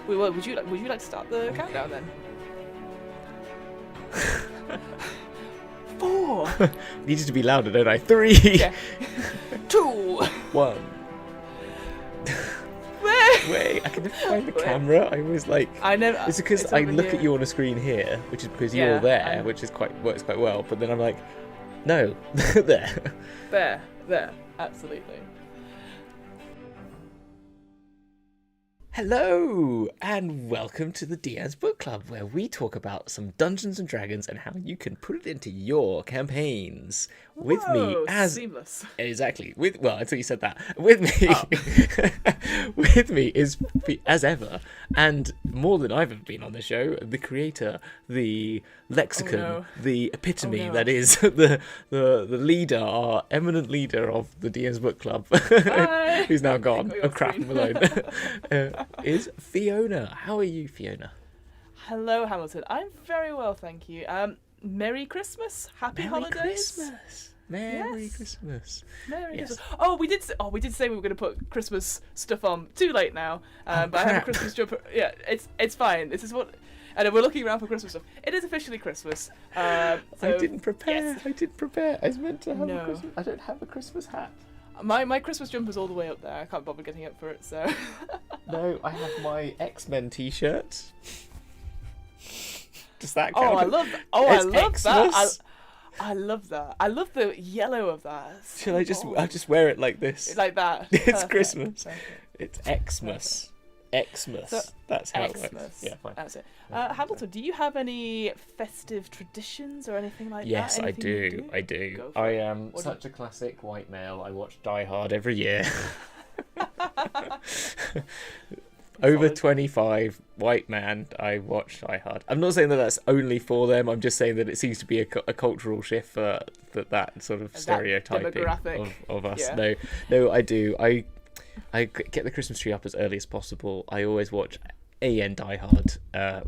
Well, would you like to start the countdown then? 4. Needed to be louder, don't I? 3. Yeah. 2. 1. Wait, I can never find the camera. I always like. I never. It's because I look at you on a screen here, which is because you're there, which is works quite well. But then I'm like, no, there. There, absolutely. Hello, and welcome to the DM's Book Club, where we talk about some Dungeons and Dragons and how you can put it into your campaigns. With me as seamless. Exactly. Until you said that. With me, with me is as ever, and more than I've ever been on the show, the creator, the lexicon, the epitome that is the leader, our eminent leader of the DM's Book Club, who's now gone. I'm crap alone. Is Fiona. How are you, Fiona? Hello, Hamilton. I'm very well, thank you. Merry Christmas, Happy Holidays. Merry Christmas. Merry Christmas. Oh, we did say we were going to put Christmas stuff on. Too late now. But I have a Christmas jumper. Yeah, it's fine. This is what. And we're looking around for Christmas stuff. It is officially Christmas. I didn't prepare. Yes. I didn't prepare. I was meant to have a Christmas. I don't have a Christmas hat. My Christmas jumper's all the way up there. I can't bother getting up for it, so. No, I have my X-Men t-shirt. Does that count? I love that. I love that. I love that. I love the yellow of that. Shall I just? I'll just wear it like this. Like that. It's Perfect. Christmas. Perfect. It's Xmas. Xmas. So, that's how Xmas. it works. Yeah, fine. That's it. Hamilton, do you have any festive traditions or anything like yes, that? I do. I do. I am such a classic white male. I watch Die Hard every year. Over 25, white man, I watch Die Hard. I'm not saying that that's only for them. I'm just saying that it seems to be a cultural shift for that sort of stereotyping of us. Yeah. No, I do. I get the Christmas tree up as early as possible. I always watch Die Hard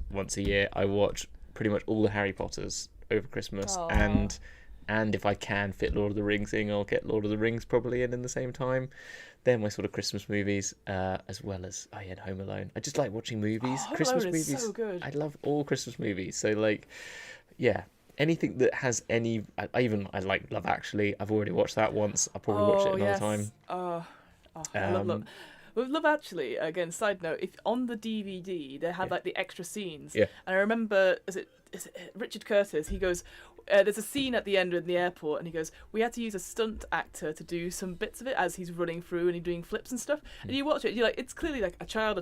once a year. I watch pretty much all the Harry Potters over Christmas. Aww. And if I can fit Lord of the Rings in, I'll get Lord of the Rings probably in the same time. They're my sort of Christmas movies, as well as Home Alone. I just like watching movies. Christmas movies. So good. I love all Christmas movies. So anything that has any. I like Love Actually. I've already watched that once. I'll probably watch it another time. I love. With Love Actually, again, side note, if on the DVD they had like the extra scenes, and I remember, is it Richard Curtis? He goes, there's a scene at the end in the airport, and he goes, we had to use a stunt actor to do some bits of it as he's running through and he's doing flips and stuff. And you watch it, you're like, it's clearly like a child,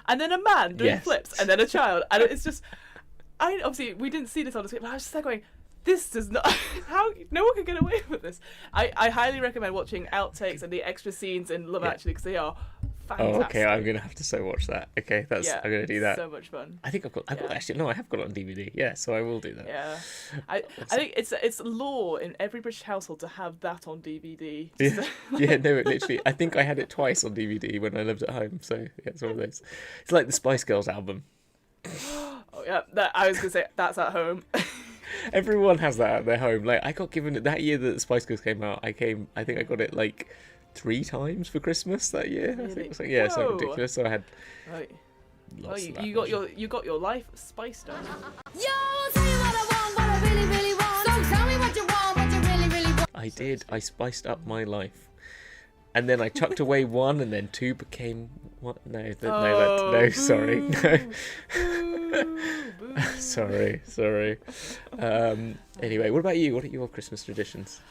and then a man doing flips, and then a child, and it's just, obviously we didn't see this on the screen, but I was just like going, this does not. How no one can get away with this. I highly recommend watching outtakes and the extra scenes in Love Actually because they are fantastic. Oh, okay. I'm gonna have to watch that. Okay, I'm gonna do that. So much fun. I think I've got actually no, I have got it on DVD. Yeah, so I will do that. Yeah, I think it's law in every British household to have that on DVD. No, literally. I think I had it twice on DVD when I lived at home. So yeah, it's one of those. It's like the Spice Girls album. Oh yeah, I was gonna say that's at home. Everyone has that at their home. Like I got given it that year that the Spice Girls came out. I think I got it like 3 times for Christmas that year. Really? I think it was like it's so ridiculous. So I had. Right. You got your life spiced up. Yo, tell me what I want, what I really, really want. So tell me what you want, what you really, really want. I did. I spiced up my life, and then I chucked away 1, and then 2 became what? No, sorry, no. Sorry. Anyway, what about you? What are your Christmas traditions?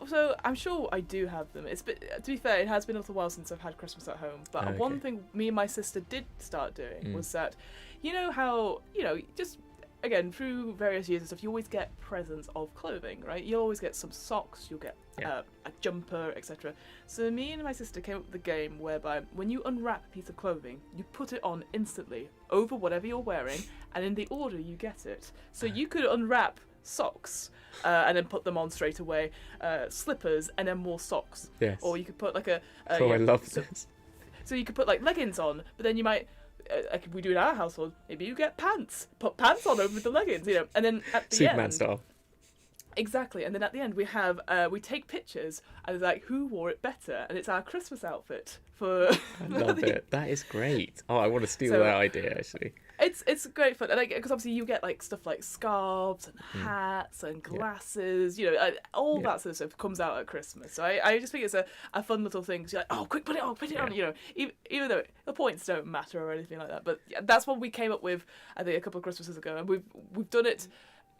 So I'm sure I do have them. To be fair, it has been a little while since I've had Christmas at home. But one thing me and my sister did start doing was that, you know how, just again through various years and stuff, you always get presents of clothing, right? You'll always get some socks, you'll get a jumper, etc. So me and my sister came up with the game whereby when you unwrap a piece of clothing, you put it on instantly over whatever you're wearing, and in the order you get it. So you could unwrap socks and then put them on straight away, slippers and then more socks. Yes. Or you could put like I love this. So you could put like leggings on, but then you might like we do in our household, maybe you get pants, put pants on over the leggings, and then at the Superman end, style. Exactly, and then at the end we take pictures and it's like who wore it better, and it's our Christmas outfit for. I love it. That is great. Oh, I want to steal that idea actually. It's great fun, and because obviously you get like stuff like scarves and hats and glasses, all that sort of stuff comes out at Christmas. So I just think it's a fun little thing. So you're like, oh, quick, put it on, even though the points don't matter or anything like that. But that's what we came up with, I think, a couple of Christmases ago, and we've done it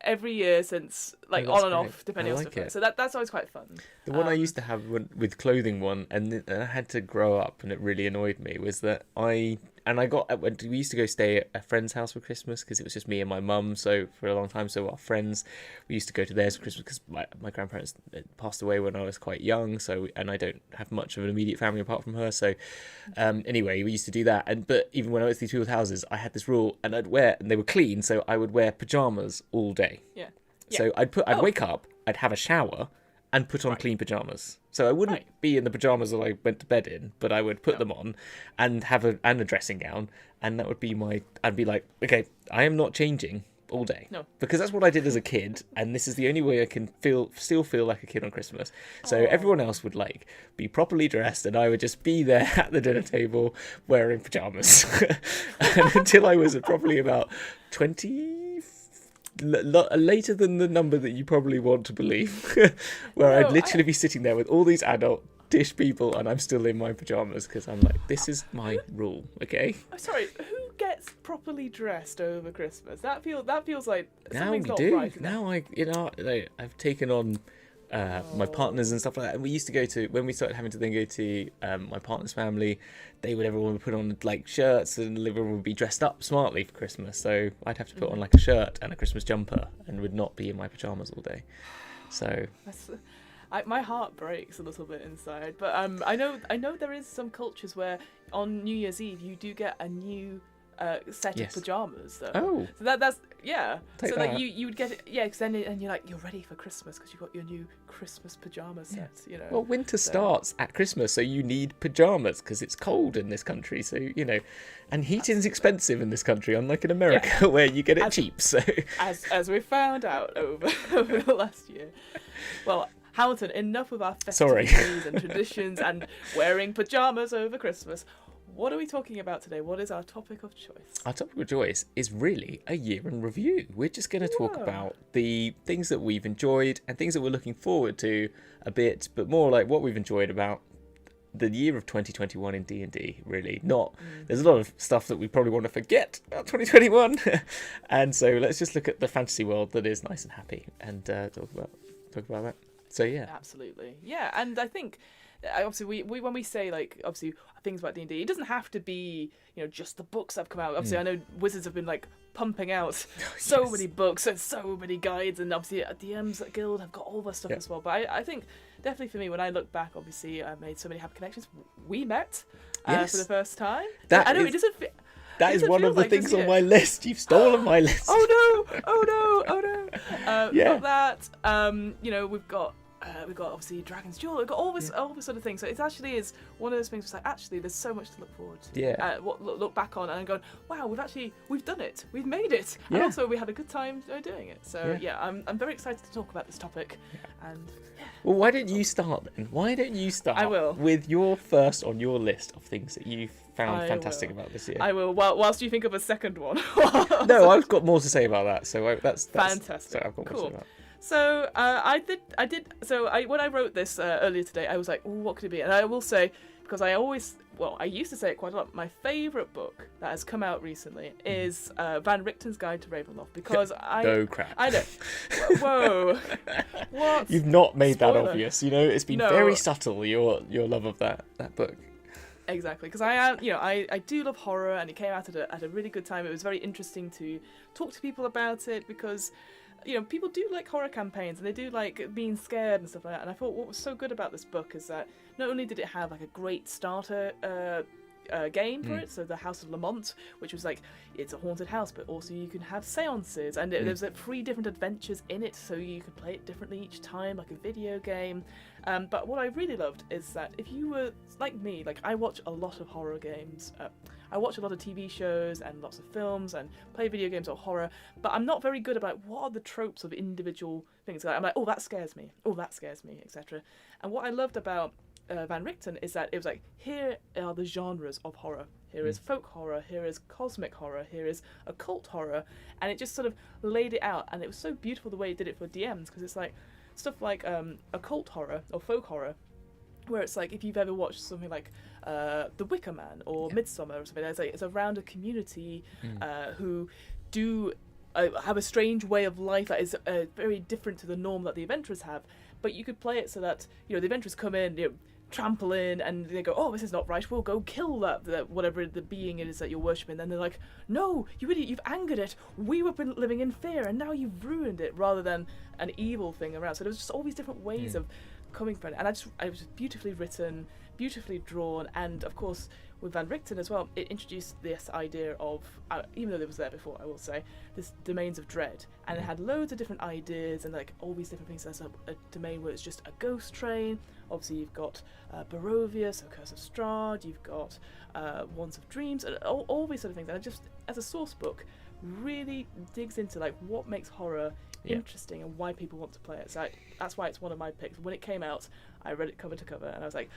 every year since, like, on and off, depending on stuff. So that's always quite fun. The one I used to have with clothing one, and I had to grow up, and it really annoyed me, was that we used to go stay at a friend's house for Christmas because it was just me and my mum. So for a long time, so our friends, we used to go to theirs for Christmas because my grandparents passed away when I was quite young. And I don't have much of an immediate family apart from her. So anyway, we used to do that. But even when I went to these people's houses, I had this rule, and they were clean, so I would wear pajamas all day. Yeah. So I'd wake up, I'd have a shower, and put on clean pajamas. So I wouldn't be in the pajamas that I went to bed in, but I would put them on and have a dressing gown, and that would be I'd be like, okay, I am not changing all day. No. Because that's what I did as a kid, and this is the only way I can still feel like a kid on Christmas. So everyone else would be properly dressed, and I would just be there at the dinner table wearing pajamas. And until I was probably about 20... later than the number that you probably want to believe, where I'd literally be sitting there with all these adult-ish people, and I'm still in my pajamas because I'm like, this is my rule, okay? I'm sorry, who gets properly dressed over Christmas? That feels like now something's we not do. right. Now I've taken on my partners and stuff like that. And we used to go to, when we started having to then go to my partner's family, everyone would put on like shirts, and everyone would be dressed up smartly for Christmas. So I'd have to put on like a shirt and a Christmas jumper and would not be in my pajamas all day. So my heart breaks a little bit inside. But I know there is some cultures where on New Year's Eve you do get a new set of pajamas though. Oh, so that's Take so that. like you would get it, because then and you're like, you're ready for Christmas because you've got your new Christmas pajama set. Well, winter starts at Christmas, so you need pajamas because it's cold in this country. So and heating's expensive in this country, unlike in America where you get it cheap. So as we found out over the last year. Well, Hamilton, enough of our festivities and traditions and wearing pajamas over Christmas. What are we talking about today? What is our topic of choice? Our topic of choice is really a year in review. We're just going to talk about the things that we've enjoyed and things that we're looking forward to a bit, but more like what we've enjoyed about the year of 2021 in D&D, really. There's a lot of stuff that we probably want to forget about 2021. And so let's just look at the fantasy world that is nice and happy and talk about that. So yeah. Absolutely. Yeah, and I think obviously we when we say like obviously things about D&D, it doesn't have to be just the books that have come out. Obviously I know Wizards have been like pumping out so many books and so many guides, and obviously DMs at Guild have got all this stuff as well. But I think definitely for me, when I look back, obviously I made so many happy connections. We met for the first time. That is one of the things on my list. You've stolen my list. Oh no! Got that. We've got obviously Dragon's Duel. We've got all this sort of thing. So it actually is one of those things. It's like actually, there's so much to look forward to. Yeah. Look back on and going, wow, we've done it. We've made it. Yeah. And also we had a good time doing it. So I'm very excited to talk about this topic. Yeah. And well, why don't you start then? Why don't you start? I will. With your first on your list of things that you found fantastic about this year. I will. Whilst you think of a second one. No, I've got more to say about that. So that's fantastic. So I've got more to say about that. So when I wrote this earlier today, I was like, what could it be? And I will say, because I used to say it quite a lot, my favourite book that has come out recently is Van Richten's Guide to Ravenloft, because No crap. I know. Whoa. What? You've not made that obvious. It's been very subtle, your love of that book. Exactly, because I do love horror, and it came out at a really good time. It was very interesting to talk to people about it, because people do like horror campaigns and they do like being scared and stuff like that. And I thought what was so good about this book is that not only did it have like a great starter game for it, so the House of Lamont, which was like, it's a haunted house, but also you can have seances, and there's like 3 different adventures in it, so you can play it differently each time, like a video game. But what I really loved is that if you were like me, like I watch a lot of horror games, I watch a lot of TV shows and lots of films and play video games or horror, but I'm not very good about what are the tropes of individual things. I'm like, oh, that scares me, etc. And what I loved about Van Richten is that it was like, here are the genres of horror. Here is folk horror, here is cosmic horror, here is occult horror, and it just sort of laid it out, and it was so beautiful the way it did it for DMs, because it's like stuff like occult horror or folk horror, where it's like, if you've ever watched something like The Wicker Man or Midsummer or something, it's around a community who do have a strange way of life that is very different to the norm that the adventurers have, but you could play it so that, the adventurers come in, trample in, and they go, oh, this is not right, we'll go kill that whatever the being it is that you're worshipping. Then they're like, no, you idiot, you've angered it, we were living in fear and now you've ruined it, rather than an evil thing around. So there was just all these different ways of coming from it, and it was beautifully written, beautifully drawn, and of course with Van Richten as well, it introduced this idea of, even though it was there before, I will say, this domains of dread, and it had loads of different ideas and like all these different things. There's a domain where it's just a ghost train. Obviously you've got Barovia, so Curse of Strahd, you've got Wands of Dreams, and all these sort of things. And it just, as a source book, really digs into like what makes horror interesting and why people want to play it. So that's why it's one of my picks. When it came out, I read it cover to cover, and I was like,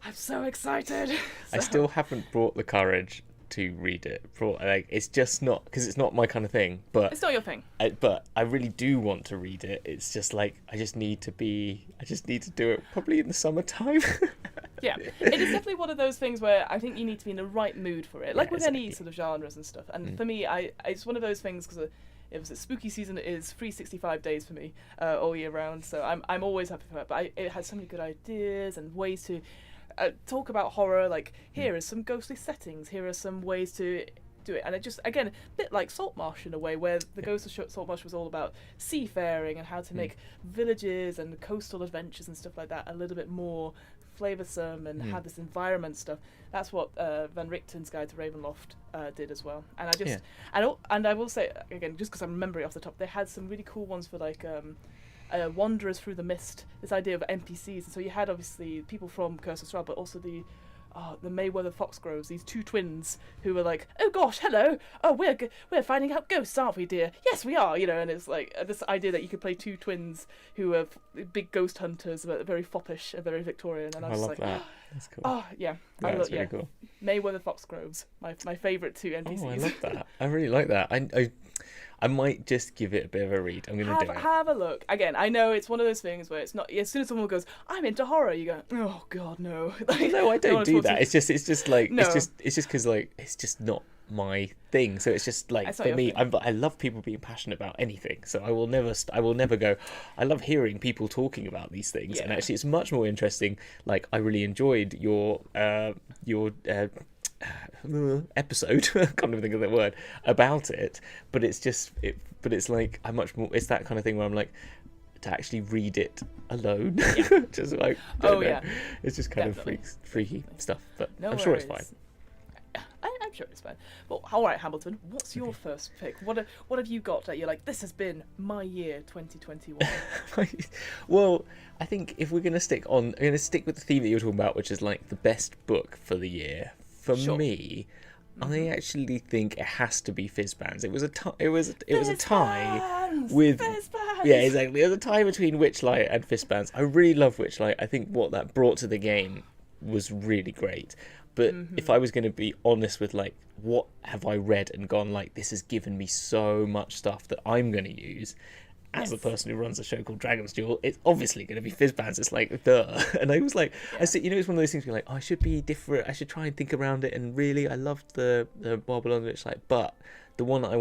I'm so excited. I still haven't brought the courage to read it. It's just not, because it's not my kind of thing. But it's not your thing. But I really do want to read it. It's just like I just need to do it probably in the summertime. Yeah, it is definitely one of those things where I think you need to be in the right mood for it, like with any sort of genres and stuff. And for me, it's one of those things, because it was a spooky season. It is 365 days for me all year round, so I'm always happy for that. But it has so many good ideas and ways to talk about horror. Like, here are some ghostly settings, here are some ways to do it, and it just, again, a bit like Saltmarsh in a way, where the Ghost of Saltmarsh was all about seafaring and how to make villages and coastal adventures and stuff like that a little bit more flavoursome and have this environment stuff. That's what Van Richten's Guide to Ravenloft did as well. And I just and I will say again, just because I remember it off the top, they had some really cool ones for like Wanderers Through the Mist. This idea of NPCs, and so you had obviously people from Curse of Strahd, but also the Mayweather Foxgroves, these 2 twins who were like, oh gosh, hello, oh we're finding out ghosts, aren't we, dear? Yes, we are, and it's like this idea that you could play 2 twins who are big ghost hunters, but very foppish and very Victorian, and I was love like, that. That's cool. Oh yeah, That's really cool. Mayweather Foxgroves, my favourite 2 NPCs. Oh, I love that. I really like that. I might just give it a bit of a read. I'm going to do it. Have a look. Again, I know it's one of those things where it's not, as soon as someone goes, I'm into horror, you go, oh god, no. Like, no, I don't do that. It's just like, no. it's just because like, it's just not my thing. So it's just like, for me, I love people being passionate about anything. So I will never go, I love hearing people talking about these things. Yeah. And actually it's much more interesting. Like, I really enjoyed your episode, I can't even think of the word, about it, but it's like I'm much more, it's that kind of thing where I'm like, to actually read it alone, just like, it's just kind of freaky stuff, but I'm sure it's fine. I'm sure it's fine. Well, all right, Hamilton, what's your first pick? What have you got that you're like, this has been my year 2021? Well, I think if we're going to stick with the theme that you were talking about, which is like the best book for the year, for me, I actually think it has to be Fizzbands. It was a tie with Fizzbands. Yeah, exactly. It was a tie between Witchlight and Fizzbands. I really love Witchlight. I think what that brought to the game was really great. But if I was going to be honest with like, what have I read and gone like, this has given me so much stuff that I'm going to use as a person who runs a show called Dragon's Duel, it's obviously going to be Fizzbands. It's like, duh. And I was like, I said, it's one of those things where you're like, I should be different. I should try and think around it. And really, I loved the Babylon Witchlight, but the one that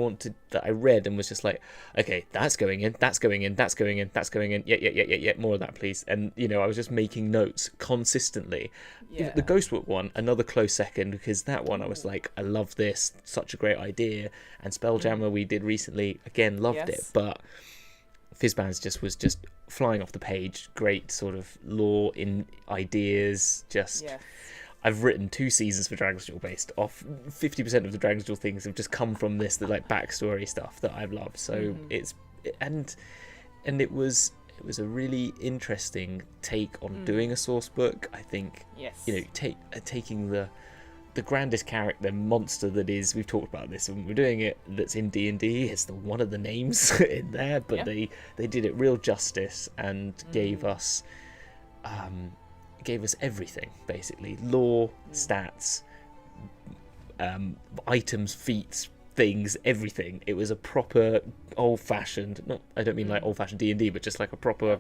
I read and was just like, okay, that's going in, that's going in, that's going in, that's going in. Yeah, more of that, please. And, I was just making notes consistently. Yeah. The Ghostbook one, another close second, because that one I was like, I love this, such a great idea. And Spelljammer we did recently, again, loved it. But Fizzbands was just flying off the page. Great sort of lore in ideas. I've written 2 seasons for Dragon's Duel based off 50% of the Dragon's Duel things have just come from this, the like backstory stuff that I've loved. So it was a really interesting take on doing a source book. I think, taking the grandest character monster that is, we've talked about this when we're doing it, that's in D&D, it's one of the names in there, but they did it real justice and gave us everything, basically. Lore, stats, items, feats, things, everything. It was a proper old-fashioned, I don't mean like old-fashioned D&D, but just like a proper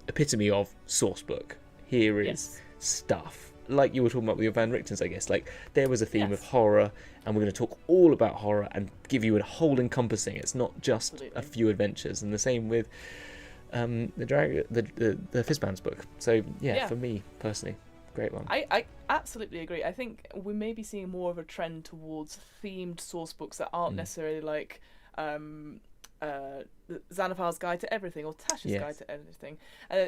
epitome of source book. Here is stuff. Like you were talking about with your Van Richtens, I guess. Like, there was a theme of horror, and we're going to talk all about horror and give you a whole encompassing. It's not just a few adventures. And the same with the Fizzbands book. So for me personally, great one. I absolutely agree. I think we may be seeing more of a trend towards themed source books that aren't necessarily like Xanathar's Guide to Everything or Tasha's Guide to Everything.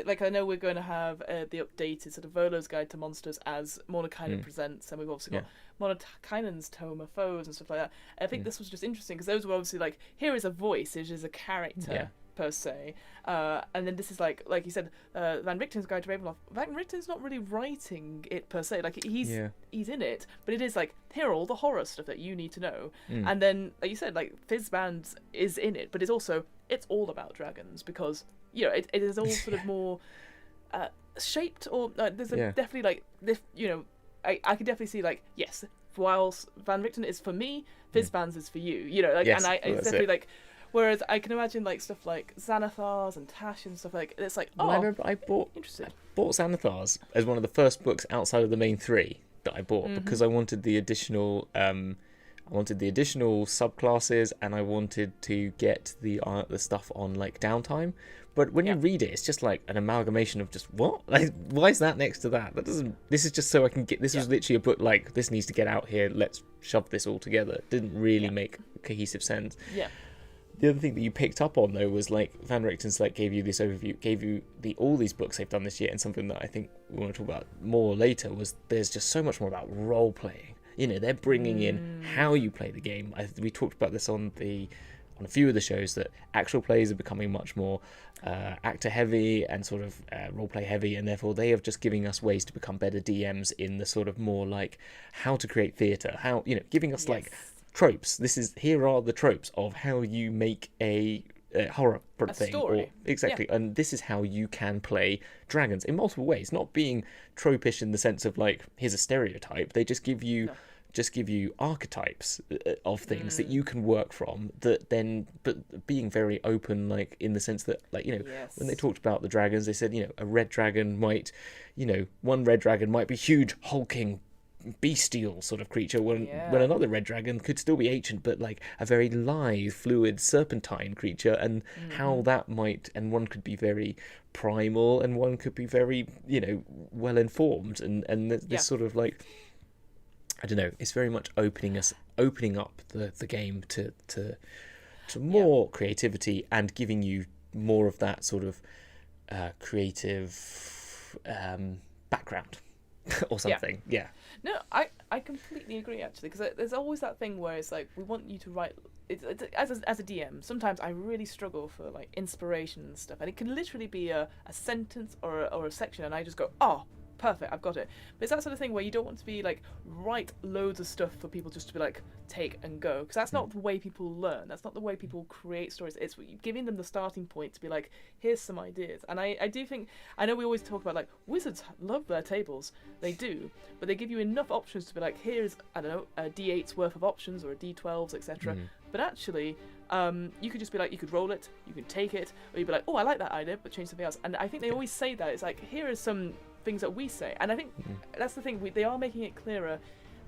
Like, I know we're going to have the updated sort of Volo's Guide to Monsters as Mordenkainen presents, and we've also got Mordenkainen's Tome of Foes and stuff like that. I think this was just interesting because those were obviously like, here is a voice, it is a character per se, and then this is like you said, Van Richten's Guide to Ravenloft. Van Richten's not really writing it per se, like he's in it, but it is like, here are all the horror stuff that you need to know. And then, like you said, like Fizzbands is in it, but it's all about dragons, because it is all sort of more shaped, or there's definitely like this, I could definitely see, like, yes, whilst Van Richten is for me, Fizzbands is for you, and it's definitely like. Whereas I can imagine like stuff like Xanathar's and Tash and stuff like, it's like, I remember I bought Xanathar's as one of the first books outside of the main 3 that I bought, because I wanted the additional subclasses, and I wanted to get the stuff on like downtime. But when you read it, it's just like an amalgamation of just what? Like, why is that next to that? This is just so I can get. This was literally a book like, this needs to get out here. Let's shove this all together. It didn't really make cohesive sense. Yeah. The other thing that you picked up on, though, was like Van Richten's like gave you this overview, gave you all these books they've done this year, and something that I think we want to talk about more later was there's just so much more about role playing. They're bringing in how you play the game. We talked about this on a few of the shows, that actual plays are becoming much more actor heavy and sort of role play heavy, and therefore they are just giving us ways to become better DMs in the sort of more like how to create theatre, how giving us like tropes. Here are the tropes of how you make a horror thing, story. And this is how you can play dragons in multiple ways, not being tropish in the sense of like, here's a stereotype. They just give you archetypes of things that you can work from, but being very open, like in the sense that, like, when they talked about the dragons, they said, a red dragon might, one red dragon might be huge, hulking, bestial sort of creature, when another red dragon could still be ancient, but like a very lithe, fluid, serpentine creature, and how that might, and one could be very primal, and one could be very, well informed, and this sort of like, I don't know, it's very much opening up the game to more creativity, and giving you more of that sort of creative background or something. No, I completely agree, actually, because there's always that thing where it's like, we want you to write. As a DM, sometimes I really struggle for like inspiration and stuff, and it can literally be a sentence or a section, and I just go, oh, perfect, I've got it. But it's that sort of thing where you don't want to be like, write loads of stuff for people just to be like, take and go, because that's not the way people learn. That's not the way people create stories. It's giving them the starting point to be like, here's some ideas. And I do think, I know we always talk about like, wizards love their tables. They do, but they give you enough options to be like, here's, I don't know, a D8's worth of options, or a D12's, etc. But actually, you could just be like, you could roll it, you can take it, or you'd be like, oh, I like that idea, but change something else. And I think they always say that. It's like, here is some things that we say, and I think that's the thing. They are making it clearer.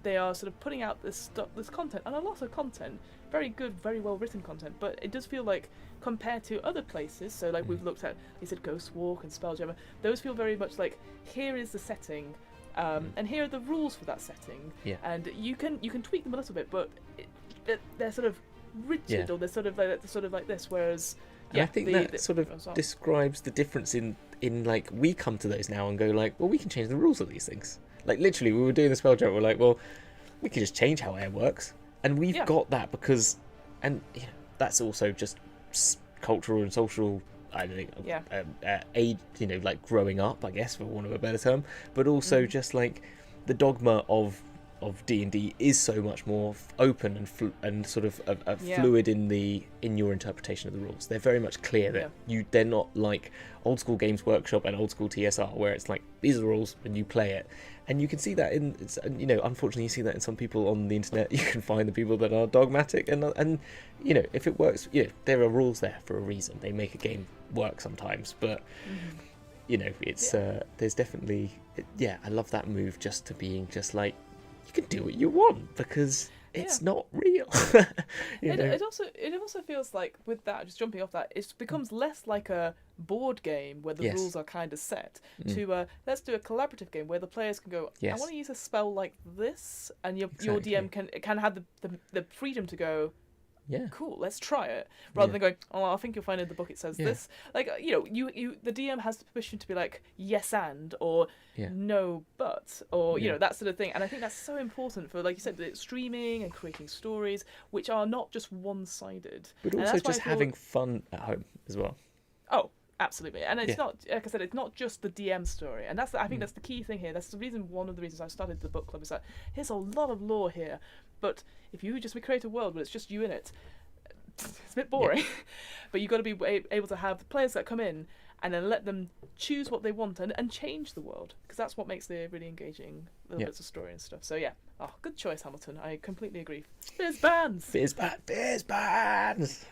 They are sort of putting out this content, and a lot of content, very good, very well written content. But it does feel like, compared to other places, so like we've looked at, you said Ghost Walk and Spelljammer, those feel very much like, here is the setting, and here are the rules for that setting, and you can tweak them a little bit, but they're sort of rigid, or they're sort of like this. Whereas, I think that sort of describes the difference in like, we come to those now and go like, well, we can change the rules of these things. Like, literally, we were doing the spell check. We're like, well, we could just change how air works. And we've got that because... And that's also just cultural and social, I don't know, aid, like growing up, I guess, for want of a better term. But also just like the dogma of D&D is so much more open and sort of fluid in your interpretation of the rules. They're very much clear that they're not like old school Games Workshop and old school TSR, where it's like, these are the rules and you play it. And you can see that unfortunately you see that in some people on the internet. You can find the people that are dogmatic and if it works, there are rules there for a reason. They make a game work sometimes, but it's there's definitely I love that move just to being just like, you can do what you want because it's not real. It also feels like, with that, just jumping off that, it becomes less like a board game where the rules are kind of set to let's do a collaborative game where the players can go, I want to use a spell like this, and your DM can have the freedom to go, cool, let's try it, rather than going, I think you'll find in the book it says this. Like, you the DM has the permission to be like, yes and, or no but, or that sort of thing. And I think that's so important for, like you said, the streaming and creating stories which are not just one-sided, but also just having fun at home as well. Oh, absolutely. And it's not, like I said, it's not just the DM story, and I think that's the key thing here. That's the reason, one of the reasons I started the book club, is that here's a lot of lore here, but if you just recreate a world where it's just you in it, it's a bit boring. But you've got to be able to have the players that come in and then let them choose what they want and change the world, because that's what makes the really engaging little bits of story and stuff. So good choice, Hamilton. I completely agree. Fizz bands. Fizz bands.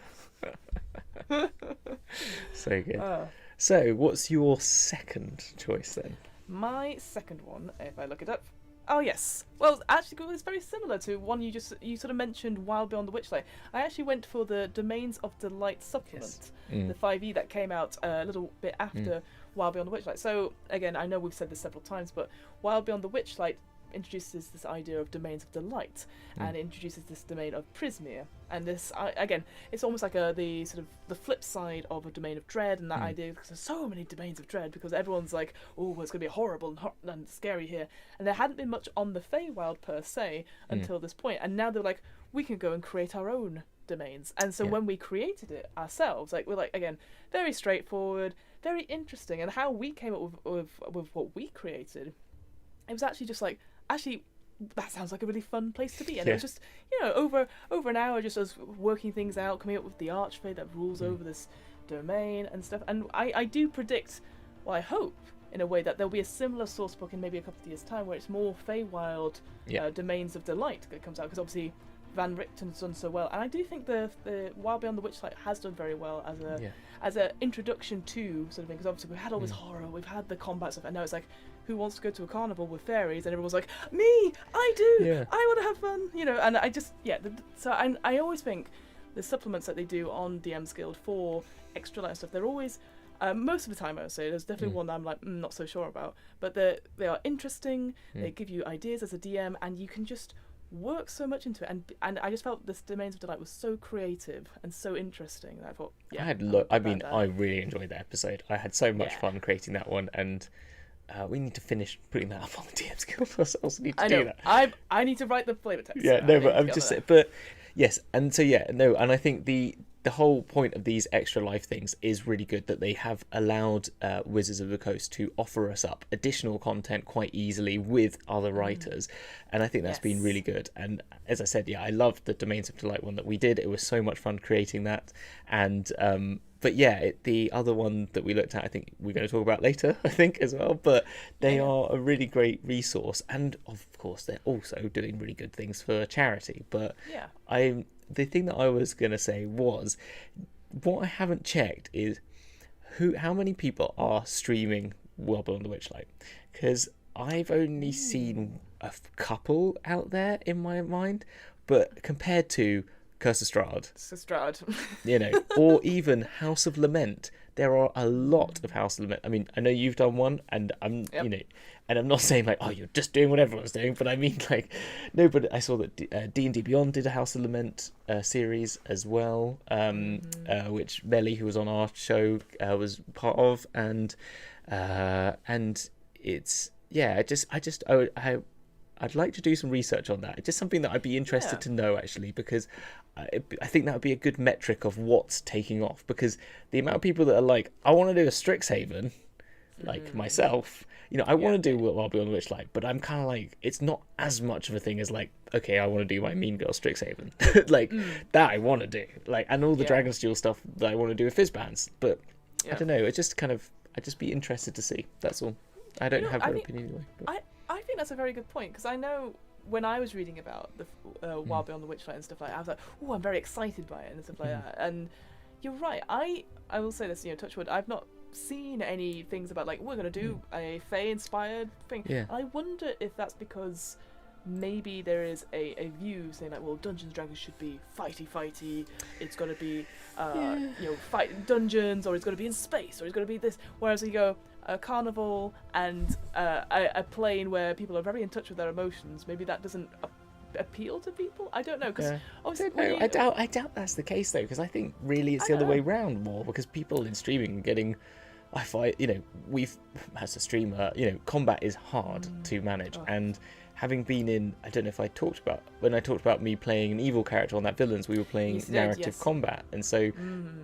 So good. So what's your second choice then? My second one, if I look it up. Oh yes. Well, actually, it's very similar to one you sort of mentioned, Wild Beyond the Witchlight. I actually went for the Domains of Delight supplement, the 5e that came out a little bit after Wild Beyond the Witchlight. So again, I know we've said this several times, but Wild Beyond the Witchlight introduces this idea of domains of delight and introduces this domain of Prismere, and this again, it's almost like the sort of the flip side of a domain of dread, and that idea, because there's so many domains of dread, because everyone's like, oh, it's going to be horrible and scary here, and there hadn't been much on the Feywild per se until this point, and now they're like, we can go and create our own domains. And so when we created it ourselves, like, we're like, again, very straightforward, very interesting, and how we came up with what we created, it was actually just like, actually, that sounds like a really fun place to be. And it was just, over an hour, just us working things out, coming up with the archfey that rules over this domain and stuff. And I do predict, well, I hope, in a way, that there'll be a similar source book in maybe a couple of years' time, where it's more Feywild Domains of Delight that comes out, because obviously Van Richten's done so well, and I do think the Wild Beyond the Witchlight has done very well as a introduction to sort of thing, because obviously we've had all this horror, we've had the combat stuff, and now it's like, who wants to go to a carnival with fairies? And everyone's like, me, I do, I want to have fun, and I just, so I always think the supplements that they do on DM's Guild for extra life stuff, they're always, most of the time I would say, there's definitely one that I'm like, not so sure about, but they are interesting, they give you ideas as a DM, and you can just work so much into it, and I just felt this Domains of Delight was so creative and so interesting, and I thought, I really enjoyed that episode. I had so much fun creating that one, and we need to finish putting that up on the DM's Guild ourselves. Need to do that. I need to write the flavor text. But I'm just saying, but yes, and so and I think the whole point of these extra life things is really good, that they have allowed Wizards of the Coast to offer us up additional content quite easily with other writers, and I think that's been really good. And as I said, I loved the Domains of Delight one that we did. It was so much fun creating that, and but the other one that we looked at, I think we're going to talk about later, I think, as well, but they are a really great resource, and of course they're also doing really good things for charity. But the thing that I was going to say was, what I haven't checked is how many people are streaming Wild Beyond the Witchlight, because I've only seen a couple out there in my mind, but compared to Curse of Strahd, or even House of Lament, there are a lot of House of Lament. I mean, I know you've done one, and I'm and I'm not saying like, oh, you're just doing what everyone's doing, but I mean, like, no, but I saw that D&D Beyond did a House of Lament series as well, which Melly, who was on our show, was part of, and it's yeah, I'd like to do some research on that. It's just something that I'd be interested to know, actually, because I think that would be a good metric of what's taking off. Because the amount of people that are like, I want to do a Strixhaven, like myself, I want to do Wild Beyond the Witchlight, but I'm kind of like, it's not as much of a thing as like, okay, I want to do my Mean Girl Strixhaven. That I want to do. And all the Dragonsteel stuff that I want to do with Fizzbands. But I don't know, it's just kind of, I'd just be interested to see. That's all. I don't have an opinion anyway. But... I think that's a very good point, because I know when I was reading about the Wild Beyond the Witchlight and stuff like that, I was like, oh, I'm very excited by it and stuff like that. And you're right. I will say this, touch wood, I've not seen any things about like, we're going to do a Fae-inspired thing. Yeah. And I wonder if that's because maybe there is a view saying like, well, Dungeons and Dragons should be fighty, it's got to be fight dungeons, or it's got to be in space, or it's got to be this, whereas you go a carnival and a plane where people are very in touch with their emotions, maybe that doesn't appeal to people. I don't know, because obviously I doubt that's the case though, because I think really it's the other way around more, because people in streaming are getting, I find, we've, as a streamer, combat is hard to manage. And having been in, I don't know if I talked about me playing an evil character on that Villains, we were playing narrative combat. And so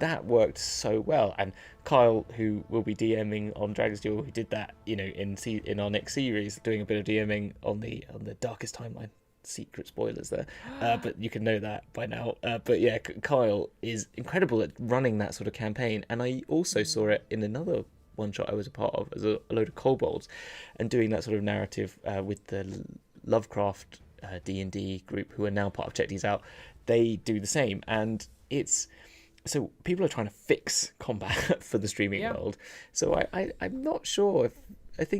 that worked so well. And Kyle, who will be DMing on Dragon's Duel, who did that, in our next series, doing a bit of DMing on the Darkest Timeline. Secret spoilers there, but you can know that by now. But yeah, Kyle is incredible at running that sort of campaign, and I also saw it in another one shot I was a part of as a load of kobolds, and doing that sort of narrative with the Lovecraft D&D group, who are now part of Check These Out. They do the same, and it's so people are trying to fix combat for the streaming world. So I'm not sure if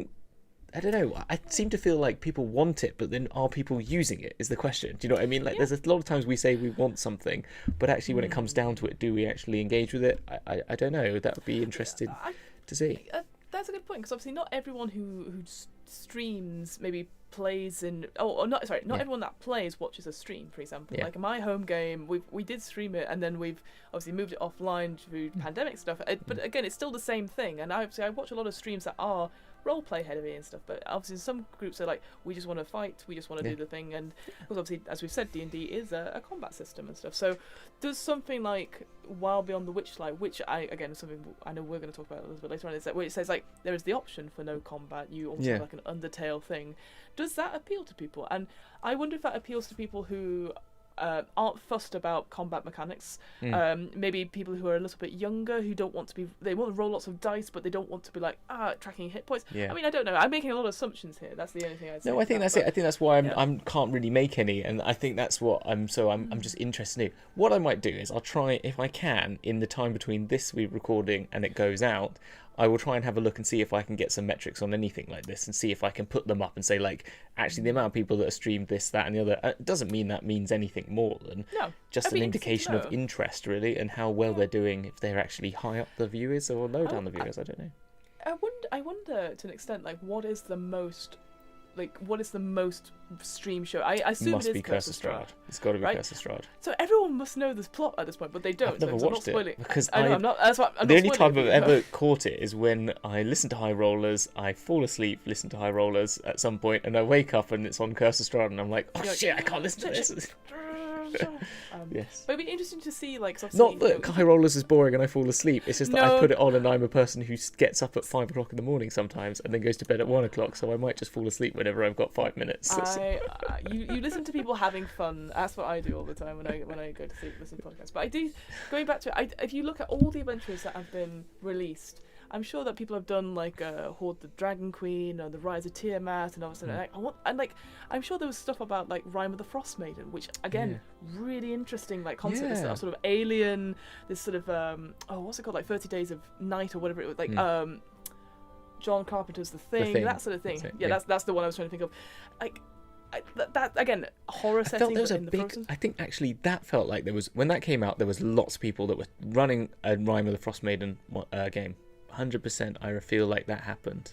I don't know. I seem to feel like people want it, but then are people using it is the question. Do you know what I mean? Like, there's a lot of times we say we want something, but actually when it comes down to it, do we actually engage with it? I don't know. That would be interesting to see. That's a good point, because obviously not everyone who streams maybe plays in... not everyone that plays watches a stream, for example. Like in my home game, we did stream it, and then we've obviously moved it offline through pandemic stuff. But again, it's still the same thing. And I watch a lot of streams that are roleplay heavy and stuff, but obviously some groups are like, we just want to fight, we just want to do the thing, and because obviously, as we've said, D&D is a combat system and stuff. So does something like Wild Beyond the Witchlight, which is something I know we're going to talk about a little bit later on, is that where it says like there is the option for no combat, you almost have like an Undertale thing. Does that appeal to people? And I wonder if that appeals to people who aren't fussed about combat mechanics. Maybe people who are a little bit younger, who don't want to be, they want to roll lots of dice, but they don't want to be like tracking hit points. I mean, I don't know, I'm making a lot of assumptions here. That's the only thing I'd say. No, I think that's it. I think that's why I can't really make any, and I think that's what I'm just interested in. What I might do is I'll try, if I can, in the time between this week recording and it goes out, I will try and have a look and see if I can get some metrics on anything like this, and see if I can put them up and say, like, actually the amount of people that have streamed this, that and the other, doesn't mean that means anything more than just an indication of interest, really, and how well they're doing, if they're actually high up the viewers or low down the viewers. I don't know. I wonder to an extent, like, what is the most stream show? I assume it is Curse of Strahd. It's got to be Curse of Strahd. So everyone must know this plot at this point, but they don't. I've never watched it because I'm not. That's what, I'm the not only time I've ever caught it is when I listen to High Rollers. I fall asleep, listen to High Rollers at some point, and I wake up and it's on Curse of Strahd, and I'm like, oh shit, I can't listen to this. Yes. But it'd be interesting to see, like, not that High Rollers is boring and I fall asleep. It's just that I put it on and I'm a person who gets up at 5 o'clock in the morning sometimes and then goes to bed at 1 o'clock. So I might just fall asleep whenever I've got 5 minutes. You listen to people having fun. That's what I do all the time when I go to sleep, listen to podcasts. But I do, going back to it, if you look at all the adventures that have been released, I'm sure that people have done like Horde the Dragon Queen or the Rise of Tiamat, and obviously I'm sure there was stuff about like Rime of the Frost Maiden, which again really interesting, like concept, this sort of alien, this sort of what's it called, like 30 Days of Night or whatever it was, like John Carpenter's The Thing, that sort of thing. That's the one I was trying to think of. Like that again, horror setting. There was a big. I think actually that felt like there was, when that came out, there was lots of people that were running a Rime of the Frost Maiden game. 100%, I feel like that happened.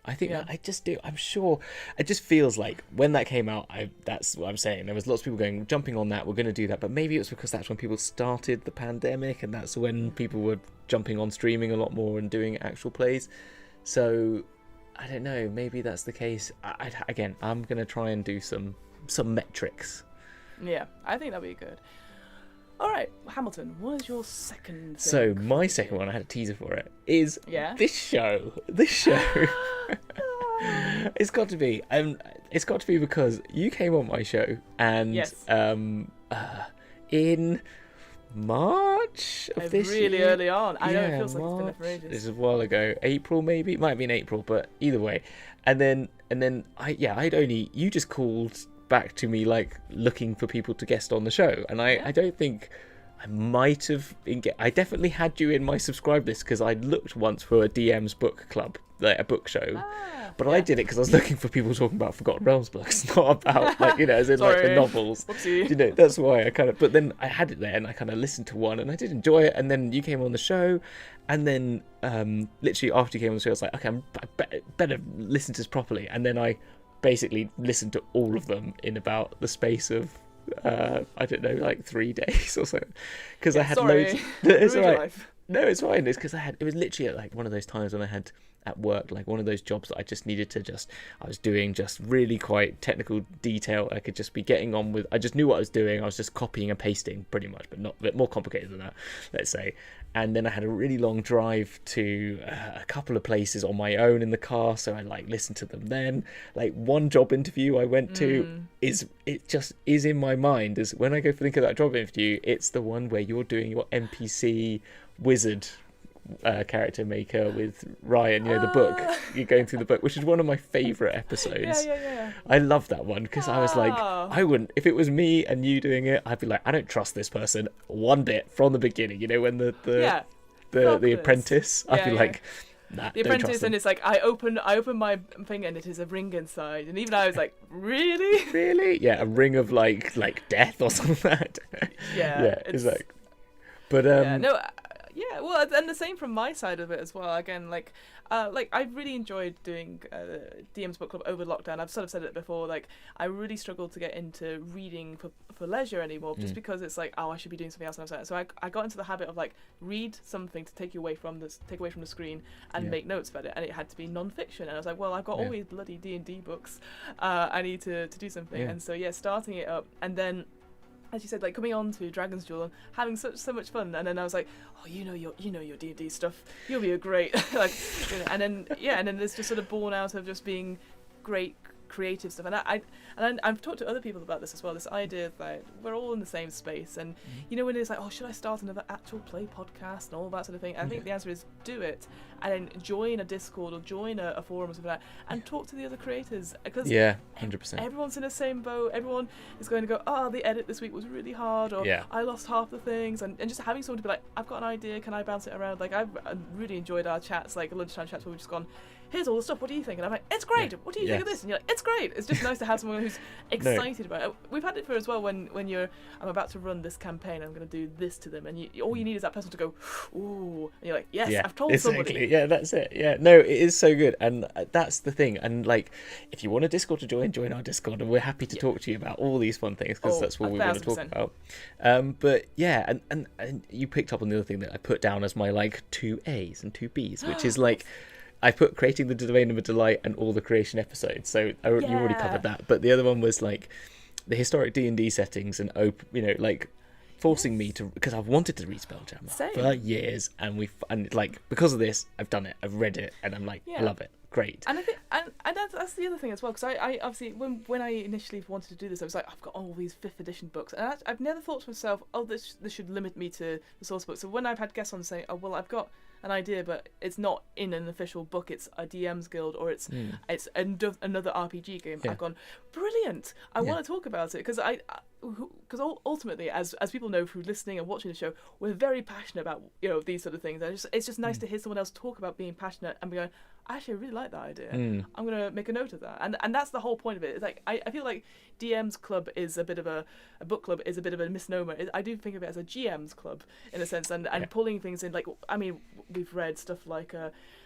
I think that I just do. I'm sure. It just feels like when that came out, that's what I'm saying. There was lots of people jumping on that. We're going to do that, but maybe it was because that's when people started the pandemic, and that's when people were jumping on streaming a lot more and doing actual plays. So I don't know. Maybe that's the case. Again, I'm gonna try and do some metrics. Yeah, I think that'd be good. All right, Hamilton, what is your second thing? So my second one, I had a teaser for it, is this show. It's got to be. It's got to be because you came on my show, and in March of this really year. early on. I know it feels like it's been there for ages. This is a while ago. April maybe. It might have been April, but either way. And then you just called back to me like looking for people to guest on the show, and I don't think I might have I definitely had you in my subscribe list because I looked once for a DM's book club, like a book show, but I did it because I was looking for people talking about Forgotten Realms books, not about like as in like the novels. Whoopsie. That's why I kind of. But then I had it there and I kind of listened to one and I did enjoy it, and then you came on the show, and then literally after you came on the show I was like, okay, I better listen to this properly, and then I basically listened to all of them in about the space of I don't know, like 3 days or so, because I had loads. It's all right. No, it's fine. It's because it was literally like one of those times when I had at work, like one of those jobs that I just needed to I was doing just really quite technical detail. I could just be getting on with. I just knew what I was doing. I was just copying and pasting pretty much, but not a bit more complicated than that, let's say. And then I had a really long drive to a couple of places on my own in the car, so I like listened to them then. Like one job interview I went to is in my mind as when I go think of that job interview, it's the one where you're doing your NPC wizard character maker with Ryan, the book. You're going through the book, which is one of my favourite episodes. Yeah. I love that one because I was like, I wouldn't, if it was me and you doing it, I'd be like, I don't trust this person one bit from the beginning. When the apprentice, I'd be like, nah, the apprentice, and it's like I open my thing and it is a ring inside, and even I was like, really, yeah, a ring of like death or something like that. It's like, but yeah, well, and the same from my side of it as well. Again, like I really enjoyed doing DM's book club over lockdown. I've sort of said it before. Like, I really struggled to get into reading for leisure anymore, just because it's like, I should be doing something else. And so I got into the habit of like read something to take away from the screen and make notes about it. And it had to be non-fiction. And I was like, well, I've got all these bloody D&D books. I need to do something. And so starting it up, and then, as you said, like coming on to Dragon's Duel and having so much fun, and then I was like, oh, your D&D stuff, you'll be a great and then it's just sort of born out of just being great creative stuff, and I've talked to other people about this as well, this idea that we're all in the same space, and when it's like, oh, should I start another actual play podcast and all that sort of thing, I think the answer is do it, and then join a Discord or join a forum or something like that, and talk to the other creators, because 100%. everyone's in the same boat. Everyone is going to go, oh, the edit this week was really hard, or I lost half the things, and just having someone to be like, I've got an idea, can I bounce it around? Like, I've really enjoyed our chats, like lunchtime chats where we've just gone, here's all the stuff, what do you think? And I'm like, it's great, what do you think of this? And you're like, it's great. It's just nice to have someone who's excited about it. We've had it for as well when I'm about to run this campaign, I'm going to do this to them, and all you need is that person to go, ooh, and you're like, yes, I've told somebody. Yeah, that's it. Yeah, no, it is so good, and that's the thing. And like, if you want a Discord to join our Discord, and we're happy to talk to you about all these fun things, because that's what we want to talk about. But yeah, and you picked up on the other thing that I put down as my like 2 A's and 2 B's, which is like, I put creating the domain of a delight and all the creation episodes. So you already covered that. But the other one was like the historic D&D settings and like forcing me to, because I've wanted to read Spelljammer for years, and like because of this, I've done it. I've read it, and I'm like, I love it. Great. And I think, and that's the other thing as well, because I obviously when I initially wanted to do this, I was like, I've got all these 5th edition books, and I've never thought to myself, oh, this should limit me to the source book. So when I've had guests on saying, oh, well, I've got an idea, but it's not in an official book, it's a DM's guild, or it's another RPG game, I've gone, brilliant, I want to talk about it, because ultimately, as people know through listening and watching the show, we're very passionate about these sort of things, and it's just nice to hear someone else talk about being passionate and be going, actually, I really like that idea. I'm going to make a note of that. And that's the whole point of it. It's like, I feel like DM's club is a bit of a book club is a bit of a misnomer. I do think of it as a GM's club in a sense, and pulling things in. Like, I mean, we've read stuff like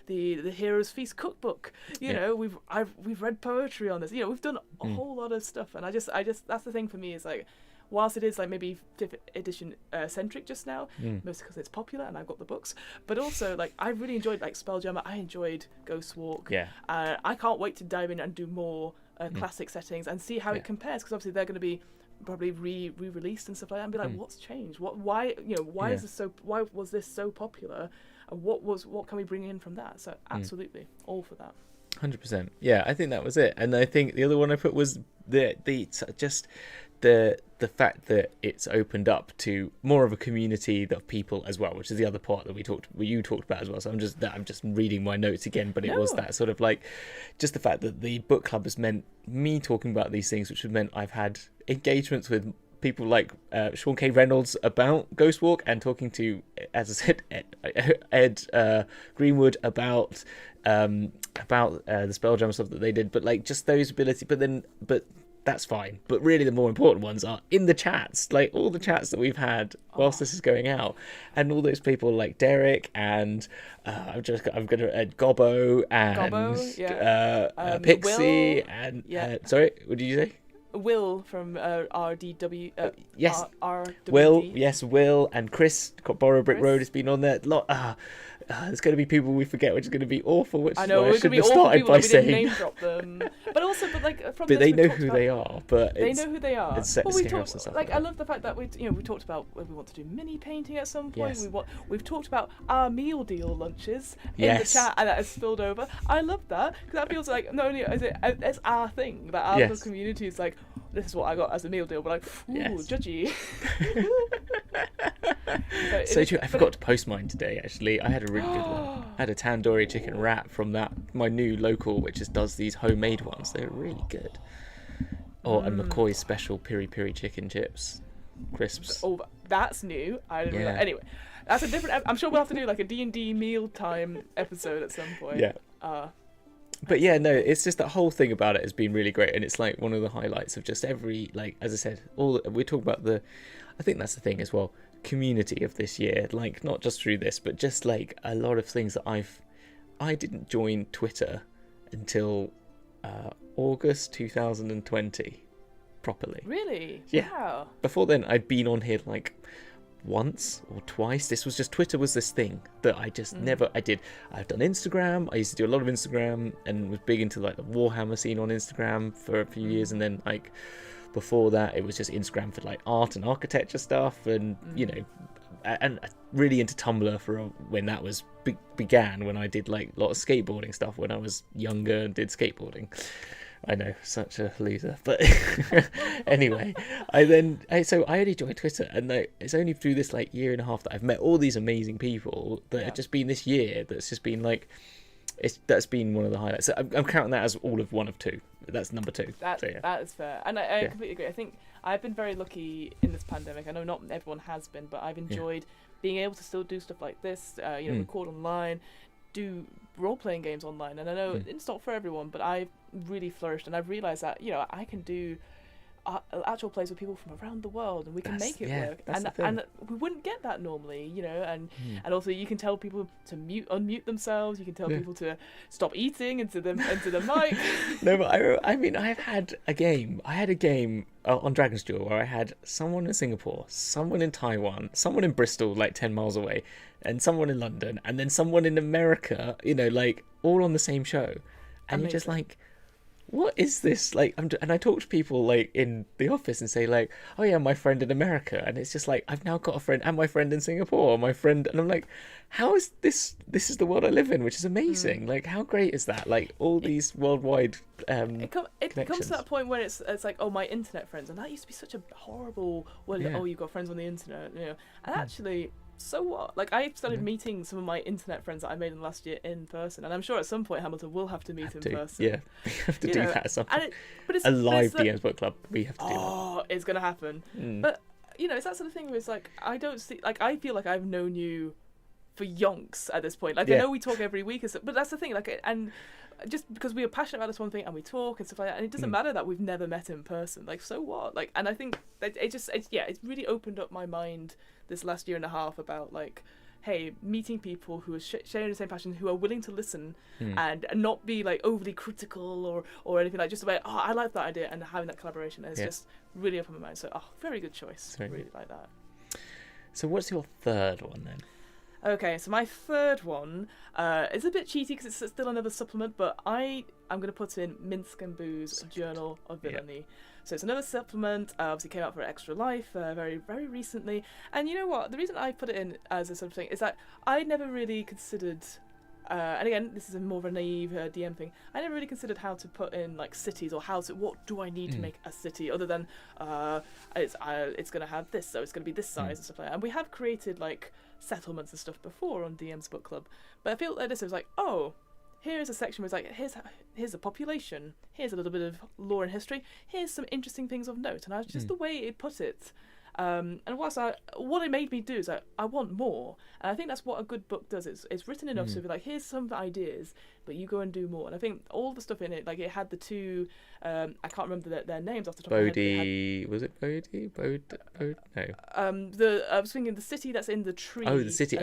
the Heroes Feast cookbook. We've read poetry on this. We've done a whole lot of stuff, and I just that's the thing for me is like, whilst it is like maybe 5th edition centric just now, mostly because it's popular and I've got the books, but also like I really enjoyed like Spelljammer. I enjoyed Ghost Walk. Yeah. I can't wait to dive in and do more classic settings and see how it compares, because obviously they're going to be probably re-released and stuff like that, and be like, what's changed? Why is this so? Why was this so popular? And what can we bring in from that? So absolutely all for that. 100%. Yeah, I think that was it. And I think the other one I put was the fact that it's opened up to more of a community of people as well, which is the other part that you talked about as well. So I'm just reading my notes again, but it was that sort of like just the fact that the book club has meant me talking about these things, which has meant I've had engagements with people like Sean K. Reynolds about Ghost Walk, and talking to, as I said, Ed Greenwood about the Spelljammer stuff that they did, but like just those abilities. But that's fine. But really, the more important ones are in the chats, like all the chats that we've had whilst this is going out, and all those people like Derek and I'm gonna Gobbo and Pixie Will, and sorry, what did you say? Will from RDW. Yes. RWD. Will and Chris Borrow Brick Road has been on there. There's going to be people we forget, which is going to be awful. Which I know is why I shouldn't have started by saying. We didn't name drop them, but they know who they are. But they know who they are. It's scary and stuff like I love the fact that we talked about we want to do mini painting at some point. Yes. We've talked about our meal deal lunches in the chat, and that has spilled over. I love that, because that feels like not only is it's our thing, that our little community is like, this is what I got as a meal deal, but like, ooh, judgy. So true. I forgot to post mine today. Actually, I had a really good one. I had a tandoori chicken wrap from my new local, which just does these homemade ones. They're really good. And McCoy's special piri piri chicken chips, crisps. Oh, that's new. I didn't realize. Anyway, that's a different. I'm sure we'll have to do like a D&D mealtime episode at some point. Yeah. But yeah, no, it's just that whole thing about it has been really great, and it's like one of the highlights of just every, like, as I said, we talk about I think that's the thing as well, community of this year, like not just through this, but just like a lot of things that I didn't join Twitter until August 2020 properly. Really? Yeah. Wow. Before then, I'd been on here like once or twice. This was just, Twitter was this thing that I just never I did. I've done Instagram. I used to do a lot of Instagram and was big into like the Warhammer scene on Instagram for a few years, and then like before that it was just Instagram for like art and architecture stuff, and and really into Tumblr for when that was began, when I did like a lot of skateboarding stuff when I was younger and did skateboarding. I know, such a loser, but anyway, I only joined Twitter, and it's only through this like year and a half that I've met all these amazing people that have just been this year. That's just been like, that's been one of the highlights. So I'm counting that as all of one of two. That's number two. That is fair, and I completely agree. I think I've been very lucky in this pandemic. I know not everyone has been, but I've enjoyed being able to still do stuff like this. Record online, do role-playing games online, and I know it's not for everyone, but I've really flourished, and I've realised that I can do actual plays with people from around the world, and we can make it work, and we wouldn't get that normally, and also you can tell people to unmute themselves, you can tell people to stop eating into the mic. No, but I mean, I had a game on Dragon's Duel where I had someone in Singapore, someone in Taiwan, someone in Bristol, like 10 miles away, and someone in London, and then someone in America, like all on the same show. And you're just like, what is this? Like, and I talk to people like in the office and say like, oh yeah, my friend in America, and it's just like, I've now got a friend, and my friend in Singapore, my friend, and I'm like, how is this? This is the world I live in, which is amazing. Like, how great is that? Like, all these worldwide it comes to that point where it's like, oh, my internet friends, and that used to be such a horrible word. Oh, you've got friends on the internet, and actually. So what? Like, I started meeting some of my internet friends that I made in the last year in person, and I'm sure at some point Hamilton will have to meet in person. Yeah, we have to do that at some point. A live DMs book club. We have to do that. Oh, it's gonna happen. But it's that sort of thing where it's like, I feel like I've known you for yonks at this point. Like, I know we talk every week, but that's the thing. Like, and just because we are passionate about this one thing and we talk and stuff like that, and it doesn't matter that we've never met in person. Like, so what? Like, and I think that it's really opened up my mind this last year and a half about like, hey, meeting people who are sharing the same passion, who are willing to listen and not be like overly critical or anything, like just about, oh, I like that idea, and having that collaboration. And it's just really up on my mind. So, very good choice. Really like that. So what's your third one then? Okay, so my third one is a bit cheaty because it's still another supplement, but I'm going to put in Minsk and Boo's Journal of Villainy. Yeah. So it's another supplement, obviously came out for Extra Life very, very recently. And you know what? The reason I put it in as a sort of thing is that I never really considered, and again, this is more of a naive DM thing, I never really considered how to put in like cities or what do I need to make a city other than it's going to have this, so it's going to be this size and stuff like that. And we have created like settlements and stuff before on DM's Book Club, but I feel like this was like, oh, here's a section where it's like, here's a population, here's a little bit of lore and history, here's some interesting things of note, and I was just the way it put it, and what it made me do is I want more, and I think that's what a good book does. It's written enough so be like, here's some ideas, but you go and do more. And I think all the stuff in it, like it had the two, I can't remember their names off the top of my head. Was it Bodhi? No. I was thinking the city that's in the tree. Oh, the city.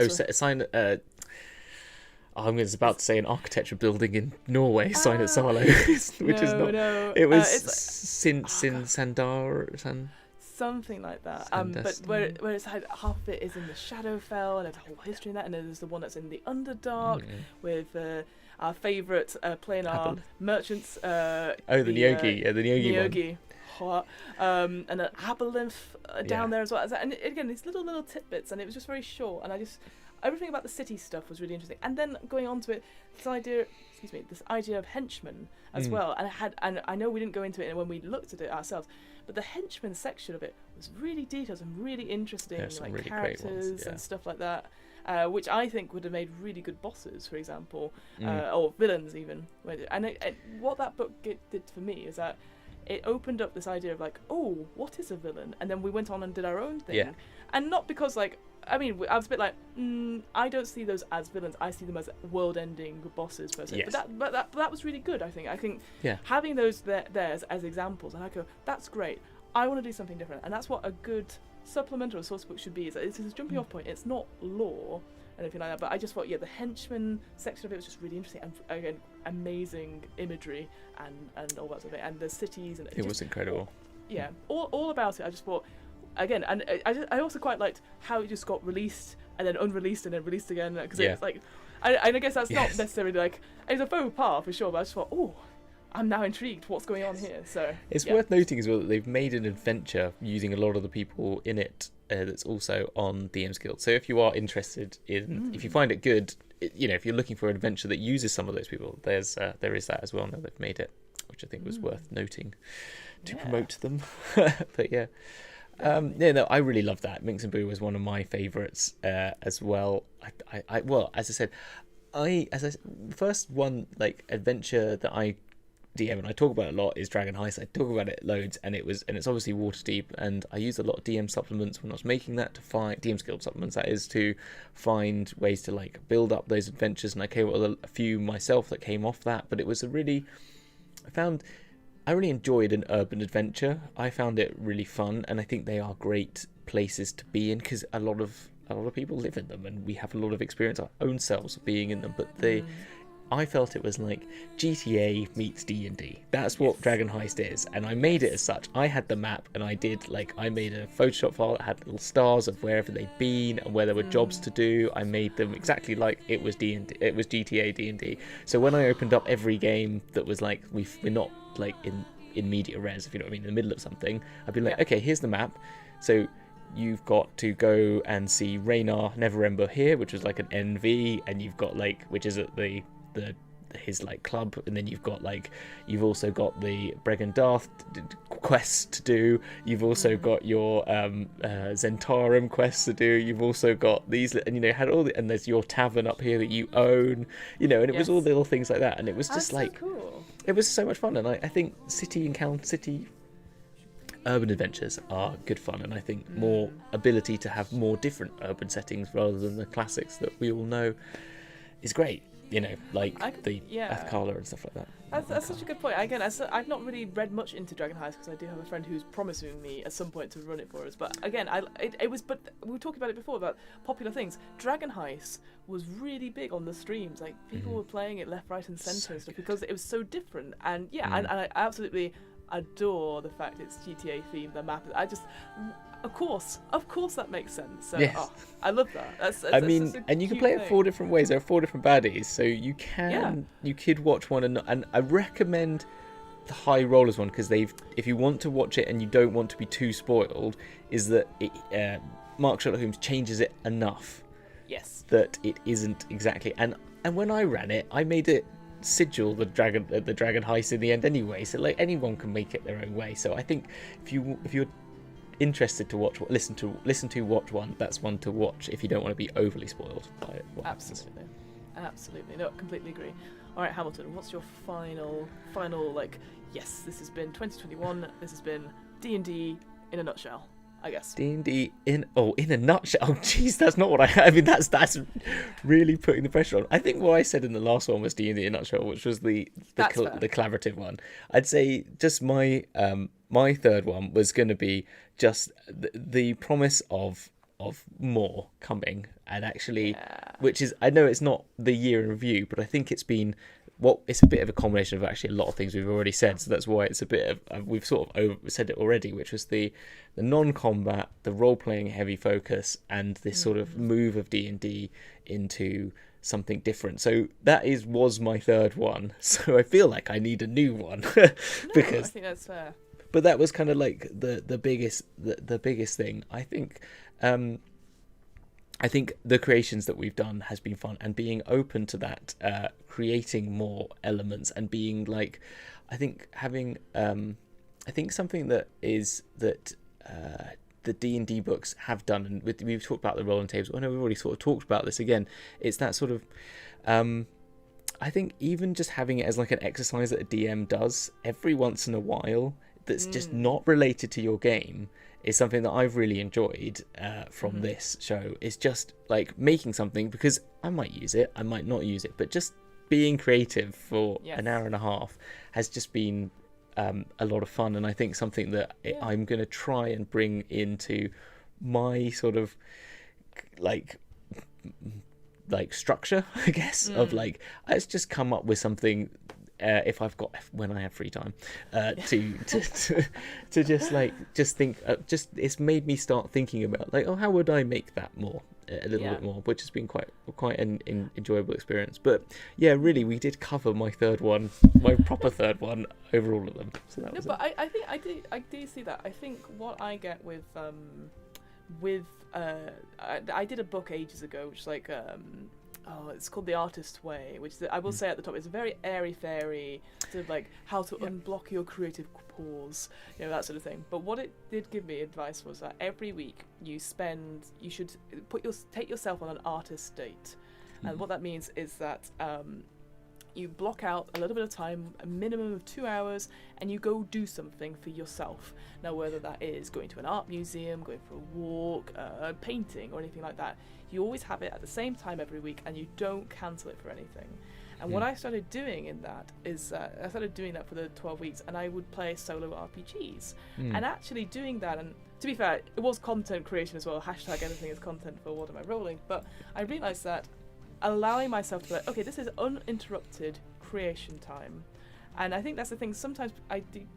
I'm about to say an architecture building in Norway, Sign at Salo, which is not. No. It was Sin Sandar. Something like that. But where it's had half of it is in the Shadowfell, and there's a whole history in that, and then there's the one that's in the Underdark with our favourite playing our merchants. The Nyogi. The Nyogi one. And an Aberlinth down there as well. And again, these little tidbits, and it was just very short, and everything about the city stuff was really interesting. And then going on to it, this idea of henchmen as well. And I know we didn't go into it when we looked at it ourselves, but the henchmen section of it was really detailed and really interesting, like really characters and stuff like that, which I think would have made really good bosses, for example, or villains even. And what that book did for me is that it opened up this idea of like, oh, what is a villain? And then we went on and did our own thing. Yeah. And not because like, I mean, I was a bit like, I don't see those as villains. I see them as world-ending bosses per se. Yes. But that was really good. I think having those there as examples, and I go, that's great. I want to do something different, and that's what a good supplement or a source book should be. Is it's a jumping off point. It's not lore and anything like that. But I just thought, the henchman section of it was just really interesting, and again, amazing imagery and all that sort of thing, and the cities and it was incredible. All about it. I just thought. Again, and I also quite liked how it just got released and then unreleased and then released again, because it's like, I guess that's not necessarily like, it's a faux pas for sure, but I just thought, oh, I'm now intrigued, what's going on here? So it's worth noting as well that they've made an adventure using a lot of the people in it that's also on DM's Guild. So if you are interested in, if you find it good, if you're looking for an adventure that uses some of those people, there is that as well. Now they've made it, which I think was worth noting to promote them. But I really love that. Minx and Boo was one of my favourites as well. As I said, first one like adventure that I DM and I talk about a lot is Dragon Heist. I talk about it loads, and it's obviously Waterdeep, and I used a lot of DM supplements when I was making that to find DM's Guild supplements. That is to find ways to like build up those adventures, and I came up with a few myself that came off that. But it was I really enjoyed an urban adventure. I found it really fun, and I think they are great places to be in because a lot of people live in them, and we have a lot of experience our own selves of being in them. But I felt it was like GTA meets D&D. That's what Dragon Heist is, and I made it as such. I had the map, and I made a Photoshop file that had little stars of wherever they'd been and where there were jobs to do. I made them exactly like it was D&D. It was GTA D&D. So when I opened up every game that was like we're not like in media res, if you know what I mean, in the middle of something, I'd be like, okay, here's the map. So you've got to go and see Raynar Neverember here, which was like an NV, and you've got like, which is at his like club, and then you've also got the Bregan Darth quest to do. You've also got your Zentarum quest to do. You've also got these, and had all and there's your tavern up here that you own, and it was all little things like that, and it was just like so cool. It was so much fun, and I think city urban adventures are good fun, and I think more ability to have more different urban settings rather than the classics that we all know is great. the Athkala and stuff like that. That's such a good point. Again, I've not really read much into Dragon Heist because I do have a friend who's promising me at some point to run it for us. But again, but we were talking about it before about popular things. Dragon Heist was really big on the streams. Like people were playing it left, right, and centre and stuff because it was so different. And and I absolutely adore the fact it's GTA themed. The map, of course that makes sense. So, yes. I love that. And you can play it 4 different ways. There are 4 different baddies, so you could watch one, and I recommend the High Rollers one because if you want to watch it and you don't want to be too spoiled, is that Mark Sherlock Holmes changes it enough. Yes. That it isn't exactly, and when I ran it, I made it sigil the dragon heist in the end anyway. So like anyone can make it their own way. So I think if you're interested to watch listen to watch one, that's one to watch if you don't want to be overly spoiled by it. Absolutely, no, completely agree. All right, Hamilton, what's your final yes, this has been 2021, this has been D&D in a nutshell, I guess. D&D in a nutshell. Oh jeez, that's not what I mean, that's really putting the pressure on. I think what I said in the last one was D&D in a nutshell, which was the collaborative one. I'd say just my third one was going to be just the promise of more coming, and actually, which is, I know it's not the year in review, but I think it's a bit of a combination of actually a lot of things we've already said, so that's why it's a bit of we've sort of said it already, which was the non-combat, the role-playing heavy focus, and this sort of move of D&D into something different. So that was my third one, so I feel like I need a new one. Because I think that's fair. But that was kind of like the biggest thing. I think the creations that we've done has been fun, and being open to that, creating more elements, and being like, I think having I think something that the D&D books have done, and we've talked about the rolling tables. I know we've already sort of talked about this again. It's that sort of I think even just having it as like an exercise that a DM does every once in a while, that's just not related to your game, is something that I've really enjoyed from this show. It's just like making something, because I might use it, I might not use it, but just being creative for an hour and a half has just been a lot of fun, and I think something that I'm going to try and bring into my sort of like structure, I guess, of like, let's just come up with something when I have free time, to just think, it's made me start thinking about like, how would I make that more a little bit more, which has been quite an enjoyable experience. But yeah, really, we did cover my proper third one over all of them. So that was I think I do see that. I think what I get with I did a book ages ago, which is like it's called The Artist's Way, which I will say at the top, it's a very airy-fairy sort of like how to unblock your creative pause, that sort of thing. But what it did give me advice was that every week you should take yourself on an artist date, and what that means is that you block out a little bit of time, a minimum of 2 hours, and you go do something for yourself. Now, whether that is going to an art museum, going for a walk, painting, or anything like that, you always have it at the same time every week, and you don't cancel it for anything. And what I started doing in that is I started doing that for the 12 weeks, and I would play solo RPGs. And actually doing that, and to be fair, it was content creation as well, hashtag anything is content for what am I rolling, but I realised that allowing myself to be like, okay, this is uninterrupted creation time. And I think that's the thing, sometimes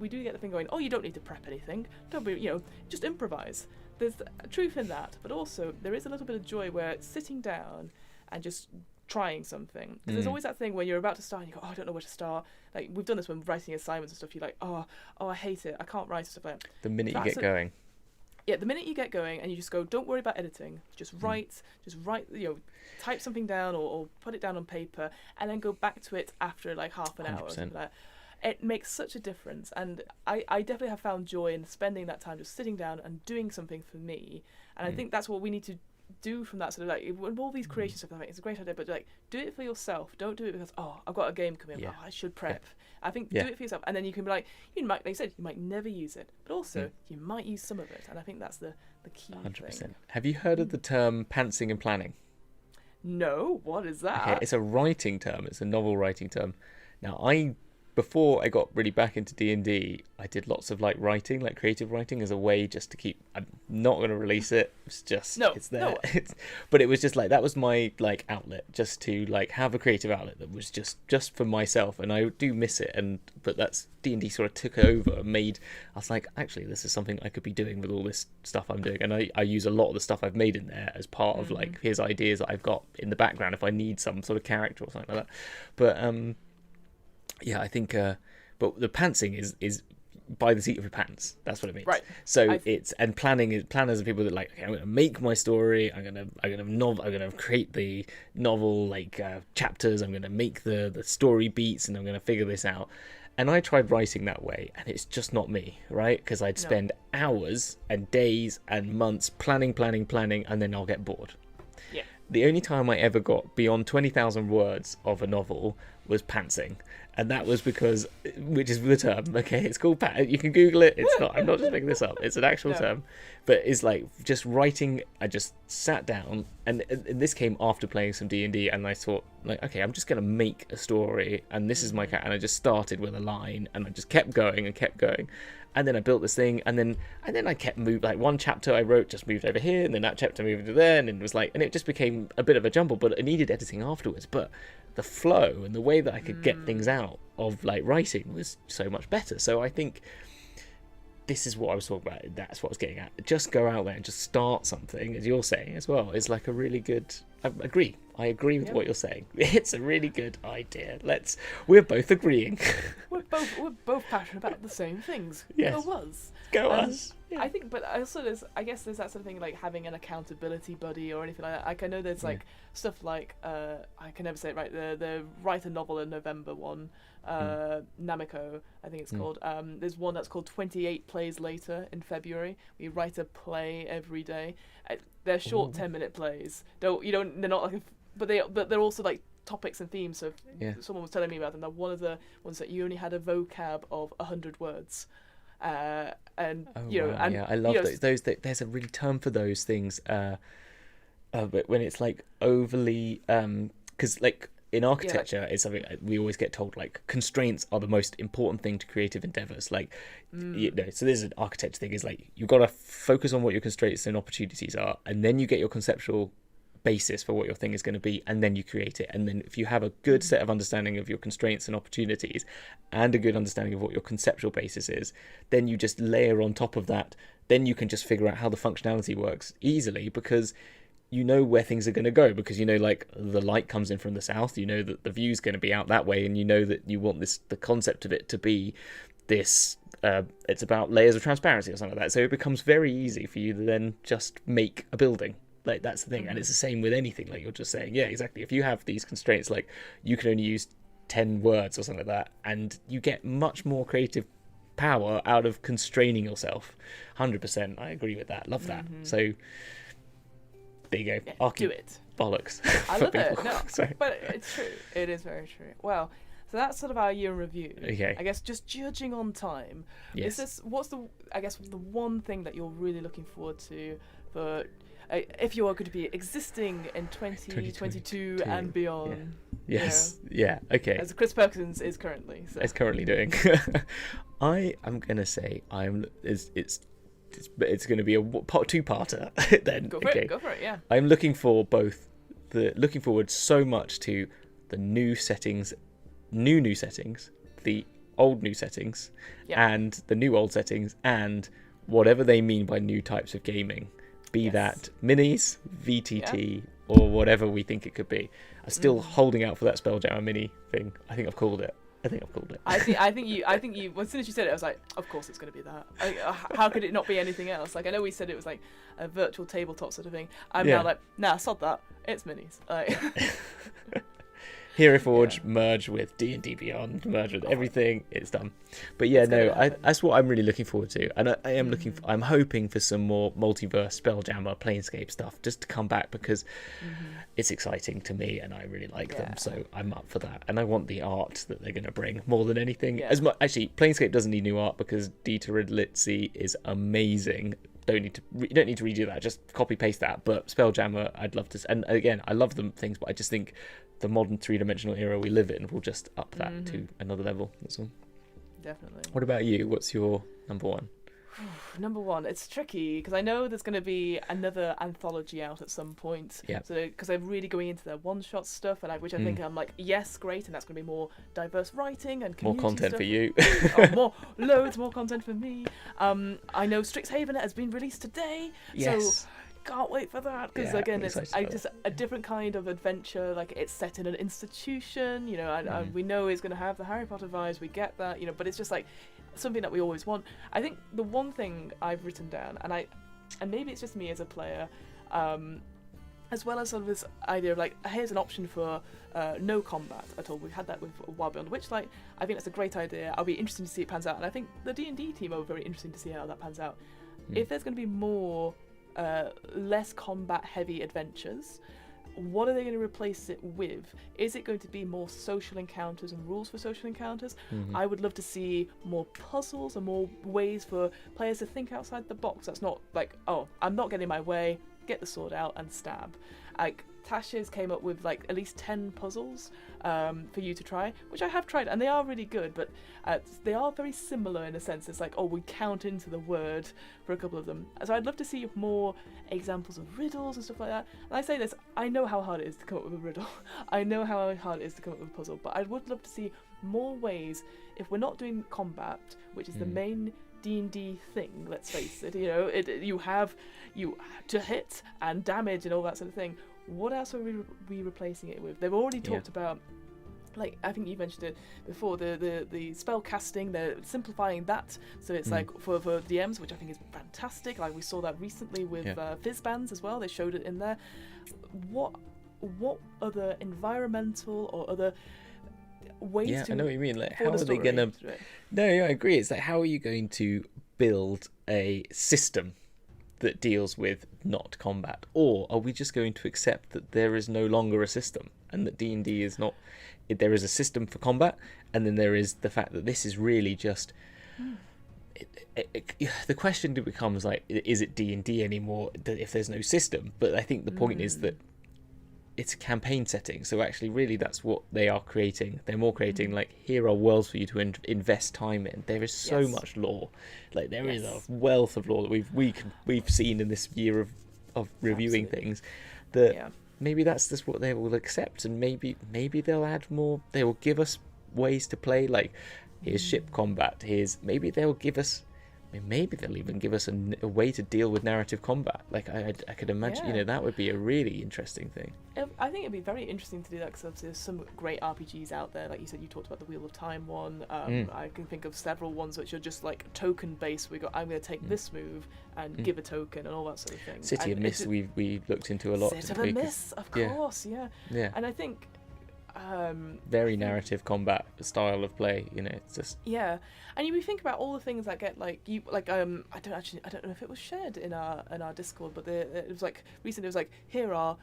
we do get the thing going, you don't need to prep anything, don't be, just improvise. There's truth in that, but also there is a little bit of joy where it's sitting down and just trying something. Because there's always that thing where you're about to start and you go, I don't know where to start. Like, we've done this when writing assignments and stuff, you're like, I hate it, I can't write, stuff like that. The minute you get going. Yeah, the minute you get going and you just go, don't worry about editing, just write, type something down or put it down on paper, and then go back to it after like half an hour or something like that. It makes such a difference, and I definitely have found joy in spending that time just sitting down and doing something for me. And I think that's what we need to do from that sort of like, with all these creation stuff, I think it's a great idea, but like, do it for yourself. Don't do it because I've got a game coming up, I should prep. I think do it for yourself, and then you can be like, like you said, you might never use it, but also you might use some of it, and I think that's the key 100%. Thing. Have you heard of the term pantsing and planning? No, what is that? Okay, it's a writing term. It's a novel writing term. Now, before I got really back into D&D, I did lots of like writing, like creative writing, as a way just to keep. I'm not going to release it. It's just it's there. No. But it was just like that was my like outlet, just to like have a creative outlet that was just for myself, and I do miss it. But that's D&D sort of took over and made. I was like, actually, this is something I could be doing with all this stuff I'm doing, and I use a lot of the stuff I've made in there as part of like here's ideas that I've got in the background if I need some sort of character or something like that. But yeah, I think, but the pantsing is by the seat of your pants. That's what it means. Right. So planners are people that like, okay, I'm going to make my story. I'm going to create the novel like chapters. I'm going to make the story beats, and I'm going to figure this out. And I tried writing that way, and it's just not me, right? Because I'd spend hours and days and months planning, and then I'll get bored. Yeah. The only time I ever got beyond 20,000 words of a novel was pantsing. And that was because, which is the term, okay? It's called you can Google it. It's not. I'm not just making this up. It's an actual term. But it's like just writing. I just sat down, and this came after playing some D&D, and I thought, like, okay, I'm just gonna make a story, and this is my cat. And I just started with a line, and I just kept going, and then I built this thing, and then I kept moving. Like one chapter I wrote just moved over here, and then that chapter moved to there, and it was like, and it just became a bit of a jumble. But it needed editing afterwards. But the flow and the way that I could get things out of like writing was so much better. So I think this is what I was talking about. That's what I was getting at. Just go out there and just start something, as you're saying as well. It's like a really good. I agree with what you're saying. It's a really good idea. We're both agreeing. We're both passionate about the same things. Yes. Go us. Yeah. I think, but also I guess there's that sort of thing like having an accountability buddy or anything like that. Like I know there's like stuff like I can never say it right. The write a novel in November one, Namiko, I think it's called. There's one that's called 28 Plays Later in February. We write a play every day. They're short 10-minute plays. They're not like, but they're also like topics and themes. So someone was telling me about them. That one of the ones that you only had a vocab of 100 words. I love those. There's a really term for those things. But when it's like overly, because like in architecture, it's something we always get told. Like constraints are the most important thing to creative endeavors. Like, so there's an architecture thing. Is like you've got to focus on what your constraints and opportunities are, and then you get your conceptual basis for what your thing is going to be, and then you create it. And then if you have a good set of understanding of your constraints and opportunities and a good understanding of what your conceptual basis is, then you just layer on top of that. Then you can just figure out how the functionality works easily, because you know where things are going to go, because you know, like the light comes in from the south, you know that the view's going to be out that way, and you know that you want the concept of it to be this it's about layers of transparency or something like that. So it becomes very easy for you to then just make a building. Like that's the thing. And it's the same with anything, like you're just saying. Yeah, exactly. If you have these constraints, like you can only use 10 words or something like that, and you get much more creative power out of constraining yourself. 100%. I agree with that. Love that. So there you go. Yeah, do it. Bollocks. I love it. No, but it's true. It is very true. Well, so that's sort of our year in review. Okay. I guess just judging on time. Yes. What's the one thing that you're really looking forward to for if you are going to be existing in 2022 and beyond? Yeah. Yes. Yeah. Okay. As Chris Perkins is currently. So. Is currently doing. I am gonna say it's going to be a two-parter then. Go for it. Yeah. I'm looking forward so much to the new settings, the old new settings, and the new old settings, and whatever they mean by new types of gaming, be that minis, VTT, or whatever we think it could be. I'm still holding out for that Spelljammer mini thing. I think I've called it. I think you. Well, as soon as you said it, I was like, of course it's going to be that. How could it not be anything else? Like I know we said it was like a virtual tabletop sort of thing. I'm now like, nah, sod that. It's minis. Hero Forge merge with D&D Beyond, merge with everything. It's done. But that's what I'm really looking forward to. And I am I'm hoping for some more multiverse Spelljammer Planescape stuff just to come back, because it's exciting to me and I really like them. So I'm up for that. And I want the art that they're going to bring more than anything. Actually, Planescape doesn't need new art because Dieter Ridlitzy is amazing. you don't need to redo that. Just copy paste that. But Spelljammer, I'd love to. And again, I love the things, but I just think the modern 3-dimensional era we live in will just up that to another level. That's all. Definitely. What about you? What's your number one? Number one, it's tricky because I know there's going to be another anthology out at some point. Yeah. So because I'm really going into their one-shot stuff, and which I think I'm like, yes, great, and that's going to be more diverse writing and More community content stuff. for you. Loads more content for me. I know Strixhaven has been released today. Yes. So can't wait for that because again, it's just a different kind of adventure. Like it's set in an institution, and we know it's going to have the Harry Potter vibes. We get that, but it's just like something that we always want. I think the one thing I've written down, and maybe it's just me as a player, as well as sort of this idea of like, here's an option for no combat at all. We've had that with Wild Beyond the Witchlight. I think that's a great idea. I'll be interested to see it pans out, and I think the D&D team are very interesting to see how that pans out. If there's going to be more less combat heavy adventures, what are they going to replace it with? Is it going to be more social encounters and rules for social encounters? I would love to see more puzzles and more ways for players to think outside the box. That's not like, oh, I'm not getting my way, get the sword out and stab. Like Tasha's came up with like at least 10 puzzles for you to try, which I have tried, and they are really good, but they are very similar in a sense. It's like, oh, we count into the word for a couple of them. So I'd love to see more examples of riddles and stuff like that. And I say this, I know how hard it is to come up with a riddle. I know how hard it is to come up with a puzzle, but I would love to see more ways, if we're not doing combat, which is the main D&D thing, let's face it, you have to hit and damage and all that sort of thing. What else are we replacing it with? They've already talked about, like, I think you mentioned it before, the spell casting. They're simplifying that, so it's like for DMs, which I think is fantastic. Like we saw that recently with Fizz bands as well. They showed it in there. What other environmental or other ways to... I know what you mean. Like, how are they going to... No, I agree. It's like, how are you going to build a system that deals with not combat? Or are we just going to accept that there is no longer a system and that D&D is not... There is a system for combat, and then there is the fact that this is really just... the question becomes, like, is it D&D anymore if there's no system? But I think the point is that it's a campaign setting, so actually really that's what they are creating. They're more creating like, here are worlds for you to invest time in. There is so much lore, like there is a wealth of lore that we've seen in this year of reviewing things, that maybe that's just what they will accept, and maybe they'll add more. They will give us ways to play, like here's ship combat, maybe they'll give us, maybe they'll even give us a way to deal with narrative combat. Like I could imagine, that would be a really interesting thing. I think it'd be very interesting to do that, because obviously there's some great RPGs out there. Like you said, you talked about the Wheel of Time one. I can think of several ones which are just like token based. I'm going to take this move and give a token and all that sort of thing. City of Mist, we looked into a lot. City of Mist, of course, yeah. And I think very narrative combat style of play, it's just and you think about all the things that get I don't know if it was shared in our Discord, but it was like recently, it was like, here are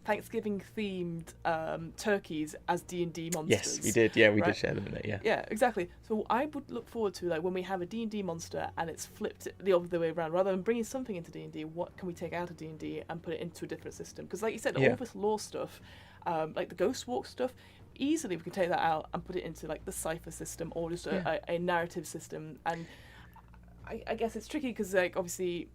Thanksgiving themed turkeys as D&D monsters. Yes, we did. We did share them in it. Yeah, exactly. So I would look forward to, like, when we have a D&D monster and it's flipped the other way around, rather than bringing something into D&D, what can we take out of D&D and put it into a different system? Because like you said, all this lore stuff, like the Ghost Walk stuff, easily we can take that out and put it into like the Cypher system, or just a narrative system. And I guess it's tricky because, like, obviously,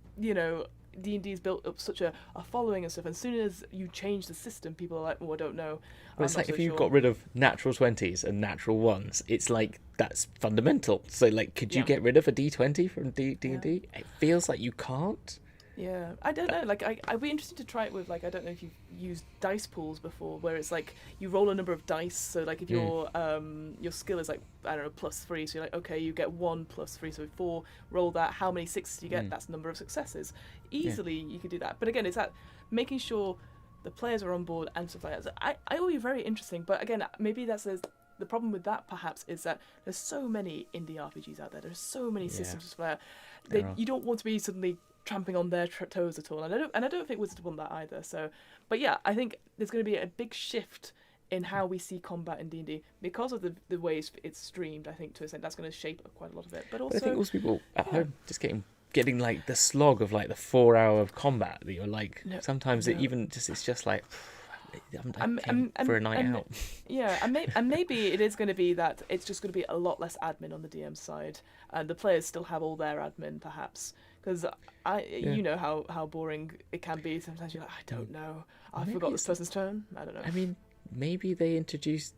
D&D's built up such a following and stuff, and as soon as you change the system, people are like, I don't know. Well, it's like if you've got rid of natural 20s and natural 1s, it's like, that's fundamental. So like, could you get rid of a D20 from D&D? It feels like you can't. Yeah, I don't know. Like, I'd be interested to try it with, like, I don't know if you've used dice pools before, where it's like you roll a number of dice. So like, if your skill is like, I don't know, +3, so you're like, okay, you get 1 + 3, so 4. Roll that. How many 6s do you get? That's the number of successes. Easily, you could do that. But again, it's that making sure the players are on board and stuff like that. So I will be very interesting. But again, maybe that's the problem with that. Perhaps is that there's so many indie RPGs out there. There's so many systems where you don't want to be suddenly tramping on their toes at all, and I don't think Wizards want that either. So, but yeah, I think there's going to be a big shift in how we see combat in D&D because of the ways it's streamed. I think to a extent that's going to shape quite a lot of it. But also, I think also people at home just getting getting like the slog of like the 4-hour of combat that you're like sometimes it even just it's just like I'm for a night out. Yeah, and maybe it is going to be that it's just going to be a lot less admin on the DM side, and the players still have all their admin perhaps, because you know how boring it can be. Sometimes you're like, I don't know, I forgot this person's turn. I don't know. I mean, maybe they introduced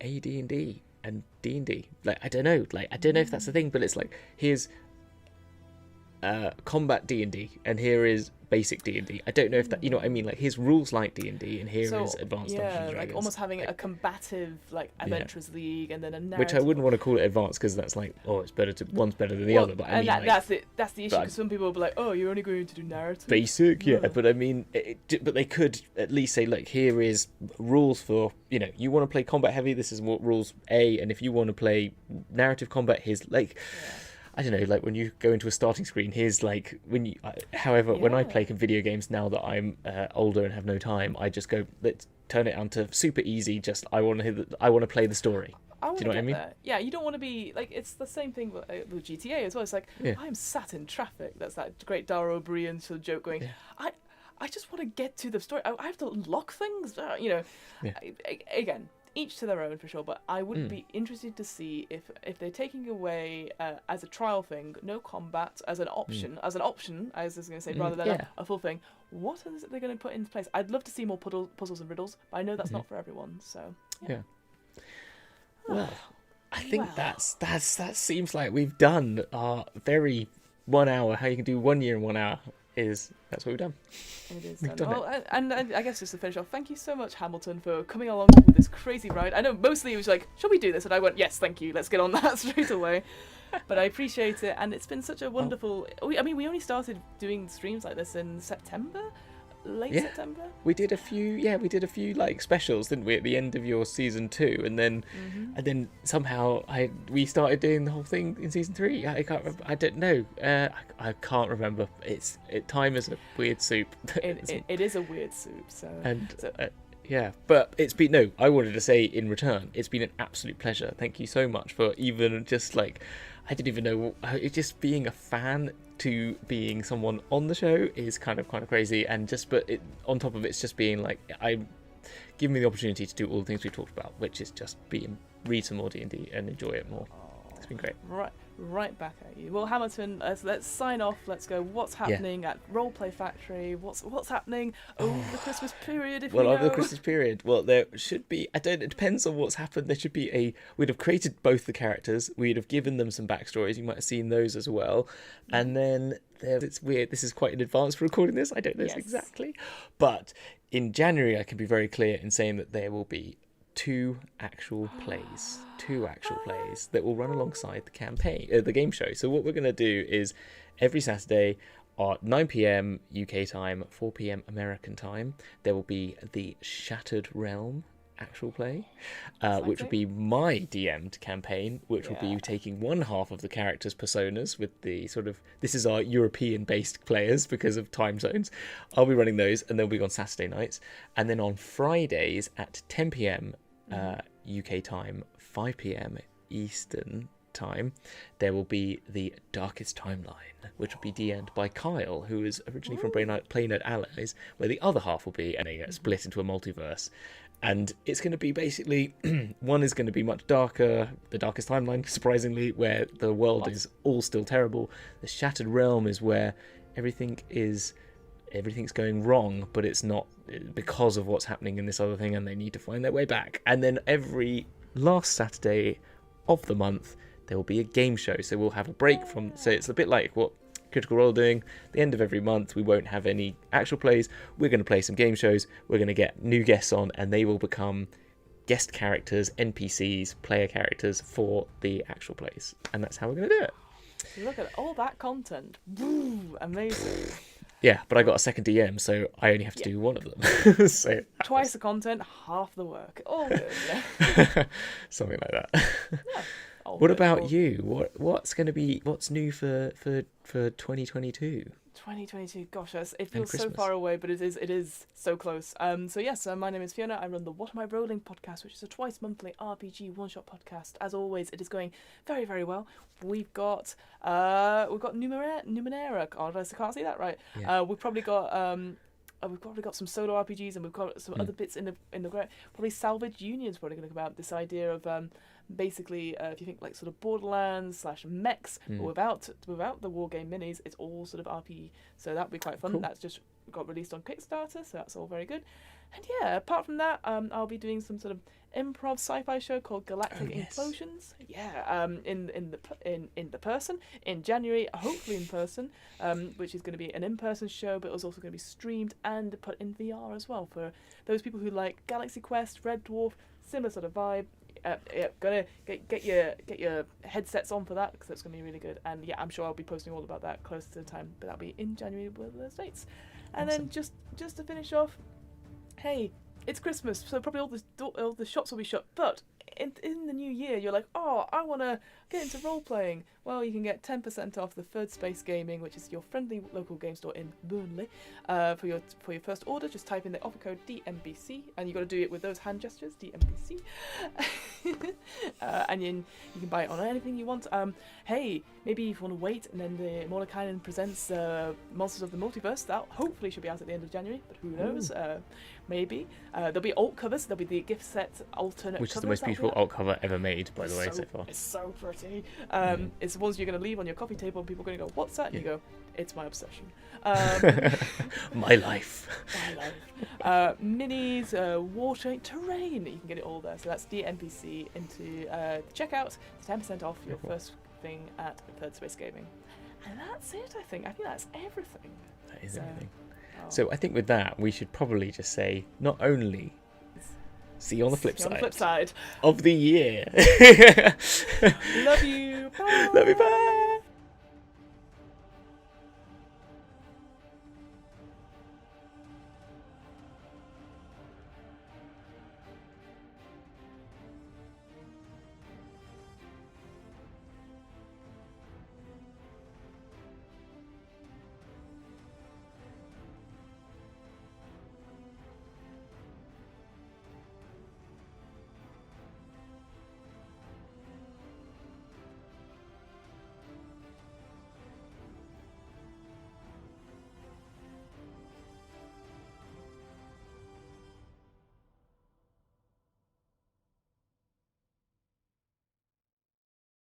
AD&D and D&D. Like I don't know if that's the thing, but it's like here's combat D&D and here is basic D&D. I don't know if that, you know what I mean, like here's rules like D&D and here is advanced Dungeons and Dragons. Like almost having a combative like adventurers league and then a narrative. Which I wouldn't want to call it advanced because that's like one's better than the other, but I mean that's the issue, because some people will be like, oh, you're only going to do narrative basic, but I mean but they could at least say, look, here is rules for, you know, you want to play combat heavy, this is what rules A, and if you want to play narrative combat, here's like I don't know, like when you go into a starting screen, here's like when you. When I play video games now that I'm older and have no time, I just go, let's turn it on to super easy. Just I want to play the story. Do you know what I mean? That. Yeah, you don't want to be like, it's the same thing with GTA as well. It's like I'm sat in traffic. That's that great Dara O'Brien sort of joke going. Yeah. I just want to get to the story. I have to unlock things. You know, again. Each to their own for sure, but I would be interested to see if they're taking away as a trial thing, no combat as an option, I was just going to say, rather than a full thing. What is it they're going to put into place? I'd love to see more puzzles and riddles, but I know that's not for everyone. So well, I think that seems like we've done our very 1 hour. How you can do 1 year in 1 hour. That's what we've done. It is done. Well, and I guess just to finish off, thank you so much, Hamilton, for coming along with this crazy ride. I know mostly it was like, shall we do this? And I went, yes, thank you, let's get on that straight away. But I appreciate it, and it's been such a wonderful... we only started doing streams like this in September? Late September? We did a few like specials, didn't we, at the end of your season 2, and then somehow we started doing the whole thing in season 3. I can't remember. I don't know. I can't remember. Time is a weird soup. It is a weird soup. But it's been I wanted to say in return, it's been an absolute pleasure. Thank you so much for even just like, I didn't even know, just being a fan to being someone on the show is kind of crazy, and on top of it's just being like, give me the opportunity to do all the things we talked about, which is just read some more D&D and enjoy it more. It's been great. Right back at you. Well, Hamilton, let's sign off. Let's go. What's happening at Roleplay Factory? What's happening over the Christmas period? Over the Christmas period, there should be. It depends on what's happened. There should be we'd have created both the characters. We'd have given them some backstories. You might have seen those as well. And then it's weird. This is quite in advance for recording this. I don't know exactly, but in January I can be very clear in saying that there will be two actual plays that will run alongside the campaign, the game show. So what we're going to do is every Saturday at 9 p.m. UK time, 4 p.m. American time, there will be the Shattered Realm actual play, which will be my DM'd campaign, which will be taking one half of the characters' personas with the sort of, this is our European-based players because of time zones. I'll be running those, and they'll be on Saturday nights. And then on Fridays at 10 p.m. UK time, 5 p.m. Eastern time, there will be the Darkest Timeline, which will be DM'd by Kyle, who is originally from Play Nerd Allies, where the other half will be, and they get split into a multiverse. And it's going to be basically, one is going to be much darker, the Darkest Timeline, surprisingly, where the world is all still terrible. The Shattered Realm is where everything's going wrong, but it's not because of what's happening in this other thing, and they need to find their way back. And then every last Saturday of the month, there will be a game show. So we'll have a break from, so it's a bit like what Critical Role doing. At the end of every month, we won't have any actual plays. We're going to play some game shows. We're going to get new guests on, and they will become guest characters, NPCs, player characters for the actual plays. And that's how we're going to do it. Look at all that content. Woo, amazing. Yeah, but I got a second DM, so I only have to do one of them. So twice the content, half the work. All good. Yeah. Something like that. Yeah, what about you? What's going to be? What's new for 2022? 2022, gosh, it feels so far away, but it is so close. So yes, my name is Fiona. I run the What Am I Rolling podcast, which is a twice monthly RPG one-shot podcast. As always, it is going very, very well. We've got Numenera. God, I can't say that right. Yeah. We've probably got some solo RPGs, and we've got some other bits in the probably Salvage Union's probably going to come out. This idea of basically, if you think like sort of Borderlands / mechs, but without the war game minis, it's all sort of RPG. So that'd be quite fun. Cool. That's just got released on Kickstarter, so that's all very good. And yeah, apart from that, I'll be doing some sort of improv sci-fi show called Galactic Implosions. Yeah, in the person in January, hopefully in person, which is going to be an in-person show, but it was also going to be streamed and put in VR as well for those people who like Galaxy Quest, Red Dwarf, similar sort of vibe. Gotta get your headsets on for that, because that's gonna be really good. And yeah, I'm sure I'll be posting all about that close to the time, but that'll be in January with the States. And then just to finish off, hey, it's Christmas, so probably all the shops will be shut. But in the new year, you're like, oh, I want to get into role-playing. Well, you can get 10% off the Third Space Gaming, which is your friendly local game store in Burnley. For your first order, just type in the offer code DMBC, and you got to do it with those hand gestures, DMBC. And then you can buy it on anything you want. Hey, maybe if you want to wait, and then the Mordekainen presents Monsters of the Multiverse, that hopefully should be out at the end of January, but who knows? Maybe. There'll be alt covers, there'll be the gift set alternate which covers. Is the most beautiful alt cover ever made, by the way, so far. It's so pretty. It's the ones you're going to leave on your coffee table, and people are going to go, what's that? And you go, it's my obsession. My life. Minis, water, terrain, you can get it all there. So that's DMBC into checkout. It's 10% off your first thing at Third Space Gaming. And that's it, I think. I think that's everything. That is everything. So I think with that, we should probably just say, not only see you on the flip side of the year. of the year. Love you. Bye. Love you. Bye.